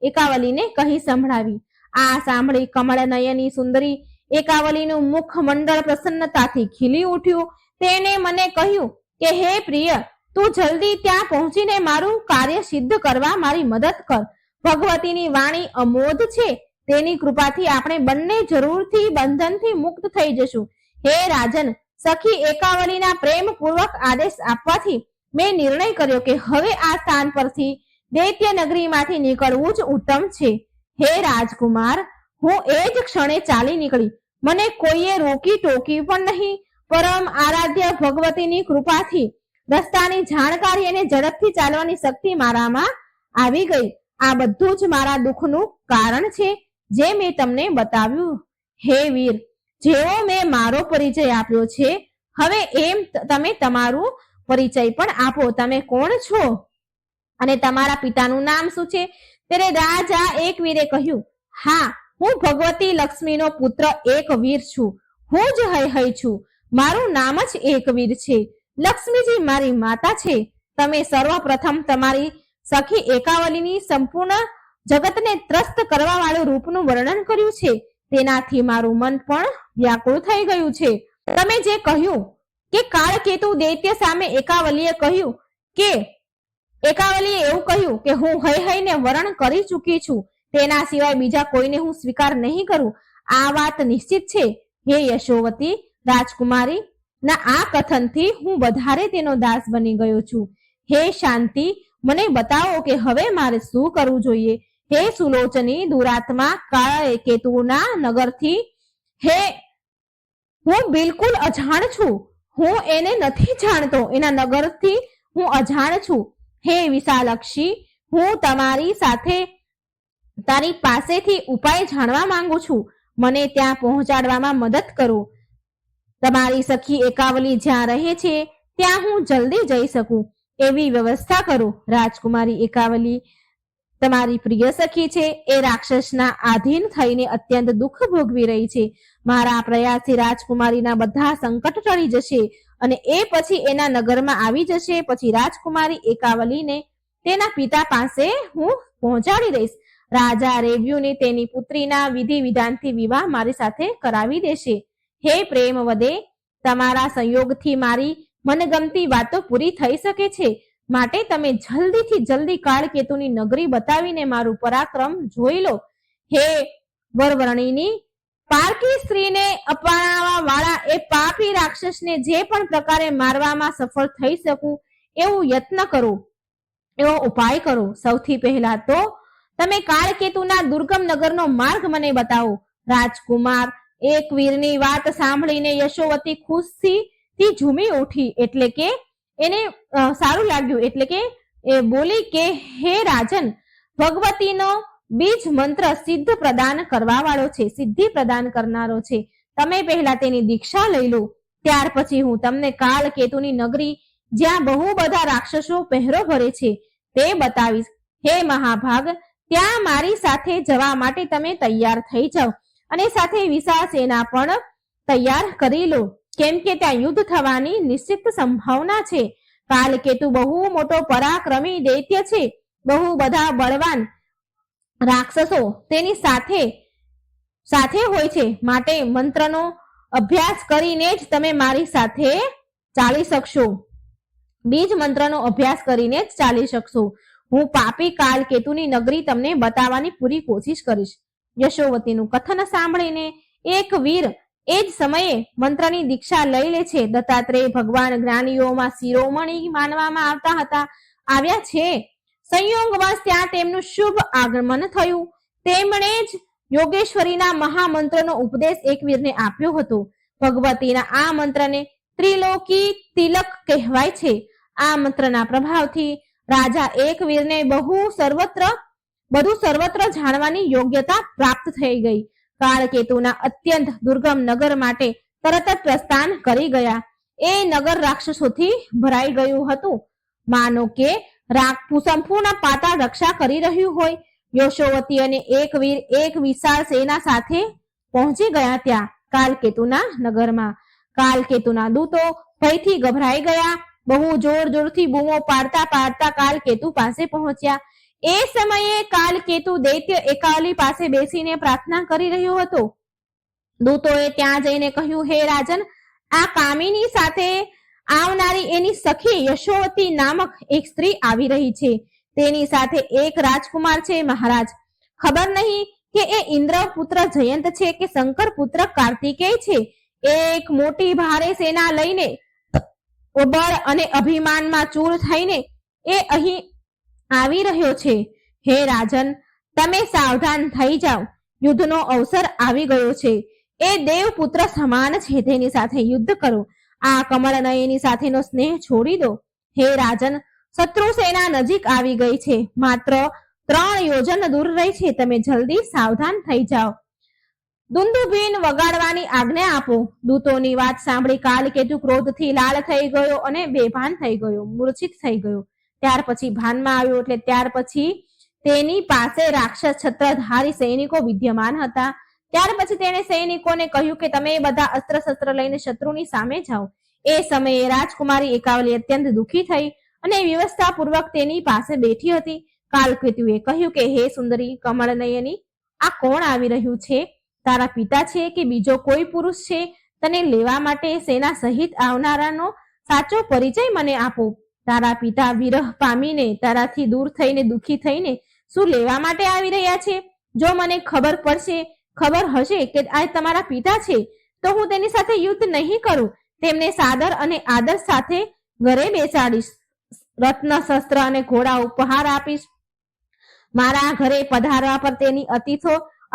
એકાવલીને કહી સંભળાવી. આ સાંભળી કમળનયની સુંદરી એકાવલીનું મુખ મંડળ પ્રસન્નતાથી ખીલી ઉઠ્યું. તેને મને કહ્યું કે હે પ્રિય, તું જલ્દી ત્યાં પહોંચીને મારું કાર્ય સિદ્ધ કરવા મારી મદદ કર. ભગવતીની વાણી અમોધ છે. તેની કૃપાથી આપણે બંને જરૂરથી બંધનથી મુક્ત થઈ જશું. હે રાજન, સખી એકાવલીના પ્રેમપૂર્વક આદેશ આપવાથી મેં નિર્ણય કર્યો કે હવે આ સ્થાન પરથી દૈત્ય નગરીમાંથી નીકળવું જ ઉત્તમ છે. હે રાજકુમાર, હું એ જ ક્ષણે ચાલી નીકળી. મને કોઈએ રોકી ટોકી પણ નહીં. પરમ આરાધ્ય ભગવતીની કૃપાથી રસ્તાની જાણકારી અને ઝડપથી ચાલવાની શક્તિ મારામાં આવી ગઈ. આ બધું જ મારા દુઃખનું કારણ છે, જે મેં તમને બતાવ્યું. હે વીર, જેવો મેં મારો પરિચય આપ્યો છે, હવે એમ તમે તમારું પરિચય પણ આપો. તમે કોણ છો અને તમારા પિતાનું નામ શું છે? ત્યારે રાજા એકવીરે કહ્યું, હા, હું ભગવતી લક્ષ્મીનો પુત્ર એકવીર છું. હું જ હૈ છું. મારું નામ જ એકવીર છે. લક્ષ્મીજી મારી માતા છે. તમે સર્વપ્રથમ તમારી સખી એકાવલીની સંપૂર્ણ જગતને ત્રસ્ત કરવા વાળું રૂપનું વર્ણન કર્યું છે. તેનાથી મારું મન પણ વ્યાકુળ થઈ ગયું છે. તમે જે કહ્યું કે કાળકેતુ દૈત્ય સામે એકાવલીએ કહ્યું કે એકાવલીએ એવું કહ્યું કે હું હૈને વર્ણન કરી ચૂકી છું, તેના સિવાય બીજા કોઈને હું સ્વીકાર નહીં કરું. આ વાત નિશ્ચિત છે. હે યશોવતી રાજકુમારી, ના આ કથનથી હું વધારે તેનો દાસ બની ગયો છું. હે શાંતિ, મને બતાવો કે હવે મારે શું કરવું જોઈએ. હે સુલોચની દુરાત્મા કાળકેતુના નગરથી, હે હું બિલકુલ અજાણ છું. હું એને નથી જાણતો. એના નગરથી હું અજાણ છું. હે વિશાલક્ષી, હું તારી પાસેથી ઉપાય જાણવા માંગુ છું. મને ત્યાં પહોંચાડવામાં મદદ કરો. તમારી સખી એકાવલી જ્યાં રહે છે ત્યાં હું જલ્દી જઈ શકું એવી વ્યવસ્થા કરો. રાજકુમારી એકાવલી તમારી પ્રિય સખી છે. એ રાક્ષસના આધીન થઈને અત્યંત દુઃખ ભોગવી રહી છે. મારા પ્રયાસથી રાજકુમારીના બધા સંકટ ટળી જશે અને એ પછી એના નગરમાં આવી જશે. પછી રાજકુમારી એકાવલીને તેના પિતા પાસે હું પહોંચાડી દઈશ. રાજા રેવ્યુને તેની પુત્રીના વિધિ વિધાનથી વિવાહ મારી સાથે કરાવી દેશે. હે પ્રેમ વદે, તમારા સંયોગથી મારી મનગમતી વાતો પૂરી થઈ શકે છે. માટે તમે જલ્દીથી જલ્દી કાળકેતુની નગરી બતાવીને મારું પરાક્રમ જોઈ લો. હે વરવર્ણિની, પારકી સ્ત્રીને અપનાવવા વાળા એ પાપી રાક્ષસને જે પણ પ્રકારે મારવામાં સફળ થઈ શકું એવું યત્ન કરો, એવો ઉપાય કરો. સૌથી પહેલા તો તમે કાળકેતુના દુર્ગમ નગરનો માર્ગ મને બતાવો. રાજકુમાર એકવીરની વાત સાંભળીને યશોવતી ખુશીથી ઝૂમી ઉઠી. એટલે કે એને સારું લાગ્યું. એટલે કે એ બોલી કે હે રાજન, ભગવતીનો બીજ મંત્ર સિદ્ધ પ્રદાન કરવા વાળો છે, સિદ્ધિ પ્રદાન કરનારો છે. તમે પહેલા તેની દીક્ષા લઈ લો, ત્યાર પછી હું તમને કાળકેતુની નગરી જ્યાં બહુ બધા રાક્ષસો પહેરો ભરે છે તે બતાવીશ. હે મહાભાગ, ત્યાં મારી સાથે જવા માટે તમે તૈયાર થઈ જાઓ અને સાથે વિશાળ સેના પણ તૈયાર કરી લો, કેમ કે ત્યાં યુદ્ધ થવાની નિશ્ચિત સંભાવના છે. કાલકેતુ બહુ મોટો પરાક્રમી દૈત્ય છે. બહુ બધા બળવાન રાક્ષસો તેની સાથે હોય છે. માટે મંત્રનો અભ્યાસ કરીને જ તમે મારી સાથે ચાલી શકશો. બીજ મંત્રનો અભ્યાસ કરીને જ ચાલી શકશો. હું પાપી કાલકેતુની નગરી તમને બતાવવાની પૂરી કોશિશ કરીશ. યશોવતીનું કથન સાંભળીને એક વીર એ જ સમયે મંત્રની દીક્ષા લઈ લે છે. દત્તાત્રેય ભગવાન જ્ઞાનીઓમાં શિરોમણી માનવામાં આવ્યા છે. સંયોગવશ ત્યાં તેમનું શુભ આગમન થયું. તેમણે જ યોગેશ્વરીના મહામંત્રનો ઉપદેશ એકવીરને આપ્યો હતો. ભગવતીના આ મંત્રને ત્રિલોકી તિલક કહેવાય છે. આ મંત્રના પ્રભાવથી રાજા એકવીરને બધું સર્વત્ર જાણવાની યોગ્યતા પ્રાપ્ત થઈ ગઈ. કાળકેતુના અત્યંત દુર્ગમ નગર માટે તરત જ પ્રસ્થાન કરી ગયા. એ નગર રાક્ષસોથી ભરાઈ ગયું હતું. માનો કે સંપૂર્ણ પાતાળ રક્ષા કરી રહ્યું હોય. યશોવતી અને એકવીર એક વિશાળ સેના સાથે પહોંચી ગયા ત્યાં કાલકેતુના નગરમાં. કાલકેતુના દૂતો ભયથી ગભરાઈ ગયા. બહુ જોરથી બૂમો પાડતા કાલકેતુ પાસે પહોંચ્યા. એ સમયે કાલકેતુ દૈત્ય એકાવલી પાસે બેસીને પ્રાર્થના કરી રહ્યો હતો. દૂતોએ ત્યાં જઈને કહ્યું, હે રાજન, આ કામિની સાથે આવનારી એની સખી યશોવતી નામક એક સ્ત્રી આવી રહી છે. તેની સાથે એક રાજકુમાર છે. મહારાજ, ખબર નહીં કે એ ઇન્દ્ર પુત્ર જયંત છે કે શંકર પુત્ર કાર્તિકેય છે. એક મોટી ભારે સેના લઈને બળ અને અભિમાનમાં ચૂર થઈને એ અહીં આવી રહ્યો છે. હે રાજન, તમે સાવધાન થઈ જાઓ. યુદ્ધનો અવસર આવી ગયો છે. એ દેવપુત્ર સમાન છે, તેની સાથે યુદ્ધ કરો. આ કમળનયની સાથેનો સ્નેહ છોડી દો. હે રાજન, શત્રુ સેના નજીક આવી ગઈ છે, માત્ર 3 યોજન દૂર રહી છે. તમે જલ્દી સાવધાન થઈ જાઓ. દુંદુભીન વગાડવાની આજ્ઞા આપો. દૂતોની વાત સાંભળી કાલકેતુ ક્રોધથી લાલ થઈ ગયો અને બેભાન થઈ ગયો, મૂર્છિત થઈ ગયો. ત્યાર પછી ભાનમાં આવ્યો. એટલે ત્યાર પછી તેની પાસે રાક્ષસ છત્રધારી સૈનિકો વિદ્યમાન હતા. ત્યાર પછી તેણે સૈનિકોને કહ્યું કે તમે બધા અસ્ત્ર શસ્ત્ર લઈને શત્રુની સામે જાઓ. એ સમયે રાજકુમારી એકાવલી અત્યંત દુઃખી થઈ અને વ્યવસ્થાપૂર્વક તેની પાસે બેઠી હતી. કાલકેતુએ કહ્યું કે હે સુંદરી કમળનયની, આ કોણ આવી રહ્યું છે? તારા પિતા છે કે બીજો કોઈ પુરુષ છે? તને લેવા માટે સેના સહિત આવનારાનો સાચો પરિચય મને આપો. તારા પિતા વિરહ પામીને તારાથી દૂર થઈને દુઃખી થઈને શું લેવા માટે આવી રહ્યા છે? જો મને ખબર હશે કે આ તમારા પિતા છે તો હું તેની સાથે યુદ્ધ નહીં કરું. તેમને સાદર અને આદર સાથે ઘરે બેસાડીશ. રત્ન શસ્ત્ર અને ઘોડા ઉપહાર આપીશ. મારા ઘરે પધારવા પર તેની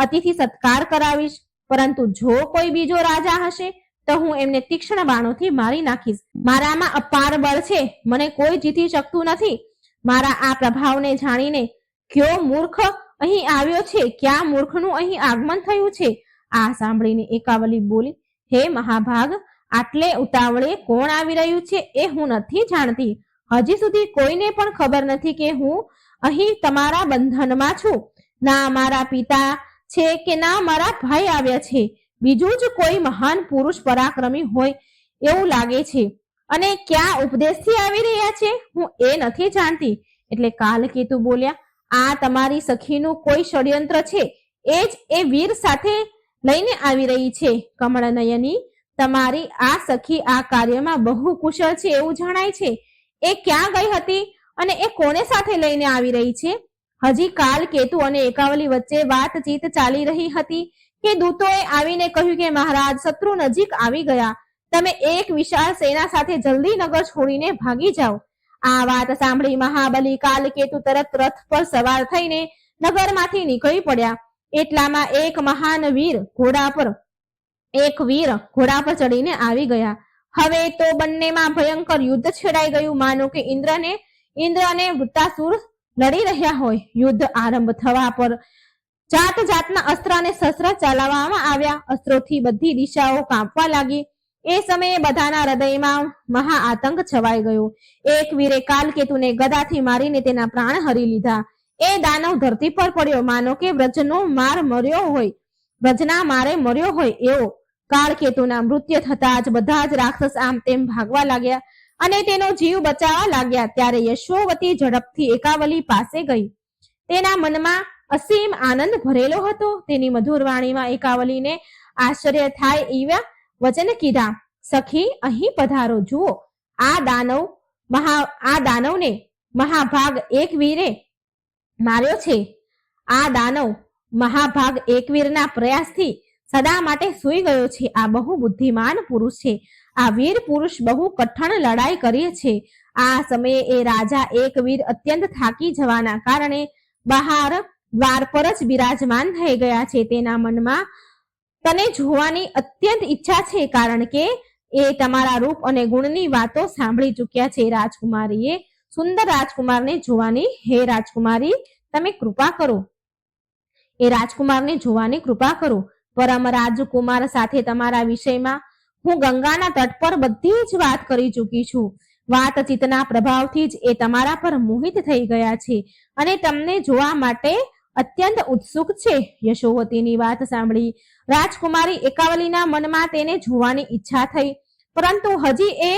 અતિથિ સત્કાર કરાવીશ. પરંતુ જો કોઈ બીજો રાજા હશે તો હું એમને તીક્ષ્ણ બાણોથી મારી નાખીશ. મારામાં અપાર બળ છે, મને કોઈ જીતી શકતું નથી. મારા આ પ્રભાવને જાણીને કયો મૂર્ખ અહીં આવ્યો છે? ક્યાં મૂર્ખનું અહીં આગમન થયું છે? આ સાંભળીને એકાવલી બોલી, હે મહાભાગ, આટલે ઉતાવળે કોણ આવી રહ્યું છે એ હું નથી જાણતી. હજી સુધી કોઈને પણ ખબર નથી કે હું અહીં તમારા બંધનમાં છું. ના મારા પિતા છે કે ના મારા ભાઈ આવ્યા છે. બીજું જ કોઈ મહાન પુરુષ પરાક્રમી હોય એવું લાગે છે. અને ક્યાં ઉપદેશથી આવી રહ્યા છે હું એ નથી જાણતી. એટલે કાલકેતુ બોલ્યા, આ તમારી સખીનું કોઈ ષડયંત્ર છે. એ જ એ વીર સાથે લઈને આવી રહી છે. કમળનયની, તમારી આ સખી આ કાર્યમાં બહુ કુશળ છે એવું જણાય છે. એ ક્યાં ગઈ હતી અને એ કોને સાથે લઈને આવી રહી છે? હજી કાલકેતુ અને એકાવલી વચ્ચે વાતચીત ચાલી રહી હતી કે દૂતોએ આવીને કહ્યું કે મહારાજ, શત્રુ નજીક આવી ગયા. તમે એક વિશાળ સેના સાથે જલ્દી નગર છોડીને ભાગી જાઓ. આ વાત સાંભળી મહાબલી કાલકેતુ તરત રથ પર સવાર થઈને નગરમાંથી નીકળી પડ્યા. એટલામાં એક વીર ઘોડા પર ચડીને આવી ગયા. હવે તો બંનેમાં ભયંકર યુદ્ધ છેડાઈ ગયું. માનો કે ઇન્દ્ર અને વૃત્તાસુર લડી રહ્યા હોય. યુદ્ધ આરંભ થવા પર જાત જાતના અસ્ત્ર અને શસ્ત્ર ચલાવવામાં આવ્યા. અસ્ત્રોથી બધી દિશાઓ કાંપવા લાગી. એ સમયે બધાના હૃદયમાં મહા આતંક છવાઈ ગયો. એક વીરે કાલકેતુને ગદાથી મારીને તેના પ્રાણ હરી લીધા. એ દાનવ ધરતી પર પડ્યો, માનો કે વ્રજના મારે મર્યો હોય એવો. કાળકેતુના મૃત્યુ થતા જ બધા જ રાક્ષસ આમ તેમ ભાગવા લાગ્યા અને તેનો જીવ બચાવવા લાગ્યા. ત્યારે યશોવતી ઝડપથી એકાવલી પાસે ગઈ. તેના મનમાં અસીમ આનંદ ભરેલો હતો. તેની મધુર વાણીમાં એકાવલીને આશ્ચર્ય થાય એવા વચન કીધા. સખી, અહીં પધારો. જુઓ, આ દાનવને મહાભાગ એક વીરે માર્યો છે. આ દાનવ મહાભાગ એકવીરના પ્રયાસથી સદા માટે સૂઈ ગયો છે. આ બહુ બુદ્ધિમાન પુરુષ છે. આ વીર પુરુષ બહુ કઠણ લડાઈ કરે છે. આ સમયે એ રાજા એકવીર અત્યંત થાકી જવાના કારણે બહાર દ્વાર પર જ બિરાજમાન થઈ ગયા છે. તેના મનમાં તને જોવાની અત્યંત ઈચ્છા છે, કારણ કે એ તમારા રૂપ અને ગુણની વાતો સાંભળી ચૂક્યા છે. રાજકુમારીએ સુંદર રાજકુમારને જોવાની, હે રાજકુમારી, તમે કૃપા કરો. એ રાજકુમારને જોવાની કૃપા કરો. પરમ રાજકુમાર સાથે તમારા વિષયમાં હું ગંગાના તટ પર બધી જ વાત કરી ચૂકી છું. વાતચીતના પ્રભાવથી જ એ તમારા પર મોહિત થઈ ગયા છે અને તમને જોવા માટે અત્યંત ઉત્સુક છે. યશોવતીની વાત સાંભળી રાજકુમારી એકાવલીના મનમાં તેને જોવાની ઈચ્છા થઈ, પરંતુ હજી એ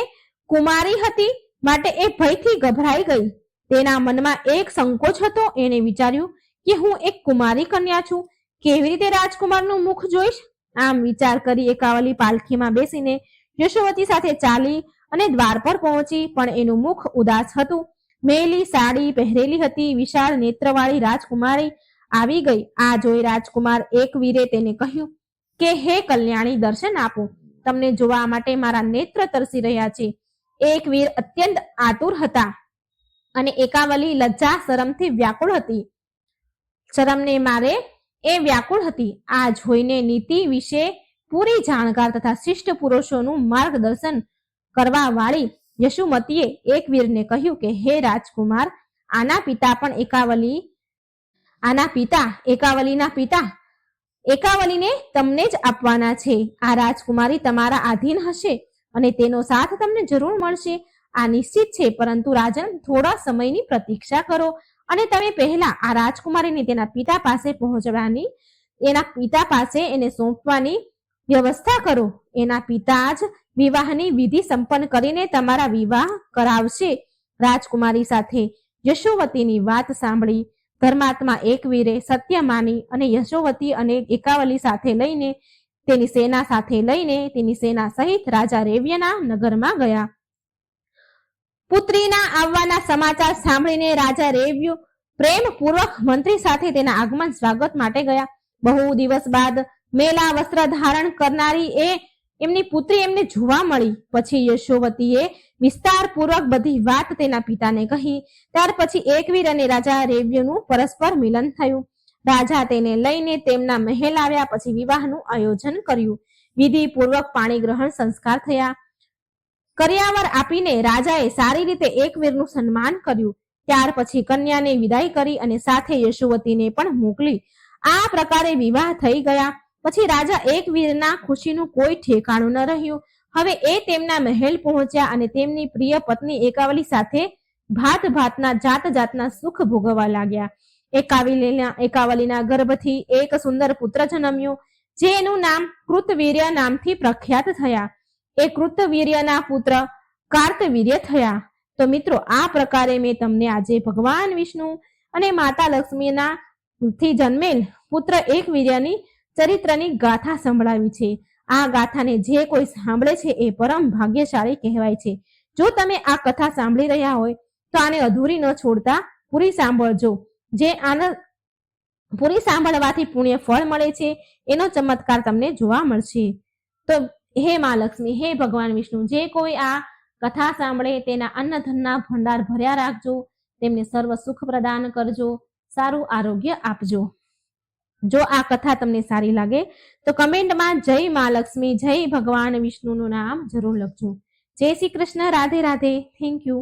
કુમારી હતી માટે એ ભયથી ગભરાઈ ગઈ. તેના મનમાં એક સંકોચ હતો. એને વિચાર્યું કે હું એક કુમારી કન્યા છું, કેવી રીતે રાજકુમારનું મુખ જોઈશ? આમ વિચાર કરી એકાવલી પાલખીમાં બેસીને યશોવતી સાથે ચાલી અને દ્વાર પર પહોંચી, પણ એનું મુખ ઉદાસ હતું. મેલી સાડી પહેરેલી હતી. વિશાળ નેત્રવાળી રાજકુમારી આવી ગઈ. આ જોઈ રાજકુમાર એકવીરે તેને કહ્યું કે હે કલ્યાણી, દર્શન આપો. તમને જોવા માટે મારા નેત્ર તરસી રહ્યા છે. એકવીર અત્યંત આતુર હતા અને એકાવલી લજ્જા શરમથી વ્યાકુળ હતી. શરમને મારે એ વ્યાકુળ હતી. આ જોઈને નીતિ વિશે પૂરી જાણકાર તથા શિષ્ટ પુરુષોનું માર્ગદર્શન કરવા વાળી યશુમતીએ એક વીરને કહ્યું કે હે રાજકુમાર, આના પિતા એકાવલીના પિતા એકાવલીને તમને જ આપવાના છે. આ રાજકુમારી તમારા આધીન હશે અને તેનો સાથ તમને જરૂર મળશે, આ નિશ્ચિત છે. પરંતુ રાજન, થોડા સમયની પ્રતીક્ષા કરો અને તમે પહેલા આ રાજકુમારીને તેના પિતા પાસે પહોંચવાની, એના પિતા પાસે એને સોંપવાની વ્યવસ્થા કરો. એના પિતા જ વિવાહની વિધિ સંપન્ન કરીને તમારા વિવાહ કરાવશે રાજકુમારી સાથે. યશોવતીની વાત સાંભળી ધર્માત્મા એકવીરે સત્ય માની અને યશોવતી અને એકાવલી સાથે લઈને તેની સેના સહિત રાજા રેવ્યના નગરમાં ગયા. પુત્રીના આવવાના સમાચાર સાંભળીને રાજા રેવ્ય પ્રેમપૂર્વક મંત્રી સાથે તેના આગમન સ્વાગત માટે ગયા. બહુ દિવસ બાદ મેલા વસ્ત્ર ધારણ કરનારી એમની પુત્રી એમને જોવા મળી. પછી યશોવતીએ વિસ્તારપૂર્વક બધી વાત તેના પિતાને કહી. ત્યાર પછી એકવીર અને રાજા રેવ્યનું પરસ્પર મિલન થયું. રાજા તેને લઈને તેમના મહેલ આવ્યા. પછી વિવાહનું આયોજન કર્યું. વિધિપૂર્વક પાણી ગ્રહણ સંસ્કાર થયા. કર્યાવર આપીને રાજાએ સારી રીતે એકવીરનું સન્માન કર્યું. ત્યાર પછી કન્યાને વિદાય કરી અને સાથે યશોવતીને પણ મોકલી. આ પ્રકારે વિવાહ થઈ ગયા. પછી રાજા એકવીરના ખુશીનું કોઈ ઠેકાણું ન રહ્યું. હવે એ તેમના મહેલ પહોંચ્યા અને તેમની પ્રિય પત્ની એકાવલી સાથે જાત જાતના સુખ ભોગવવા લાગ્યા. એકાવલીના ગર્ભથી એક સુંદર પુત્ર જન્મ્યો, જેનું નામ કૃતવીર્ય નામથી પ્રખ્યાત થયા. એ કૃતવીર્યના પુત્ર કાર્તવીર્ય થયા. તો મિત્રો, આ પ્રકારે મેં તમને આજે ભગવાન વિષ્ણુ અને માતા લક્ષ્મીના થી જન્મેલ પુત્ર એકવીર્યની ચરિત્રની ગાથા સંભળાવી છે. આ ગાથાને જે કોઈ સાંભળે છે એ પરમ ભાગ્યશાળી કહેવાય છે. જો તમે આ કથા સાંભળી રહ્યા હોય તો આને અધૂરી ન છોડતા પૂરી સાંભળજો. પૂરી સાંભળવાથી પુણ્ય ફળ મળે છે, એનો ચમત્કાર તમને જોવા મળશે. તો હે મા લક્ષ્મી, હે ભગવાન વિષ્ણુ, જે કોઈ આ કથા સાંભળે તેના અન્નધનના ભંડાર ભર્યા રાખજો, તેમને સર્વ સુખ પ્રદાન કરજો, સારું આરોગ્ય આપજો. જો આ કથા તમને સારી લાગે તો કમેન્ટમાં જય મા લક્ષ્મી, જય ભગવાન વિષ્ણુનું નામ જરૂર લખજો. જય શ્રી કૃષ્ણ. રાધે રાધે. Thank you.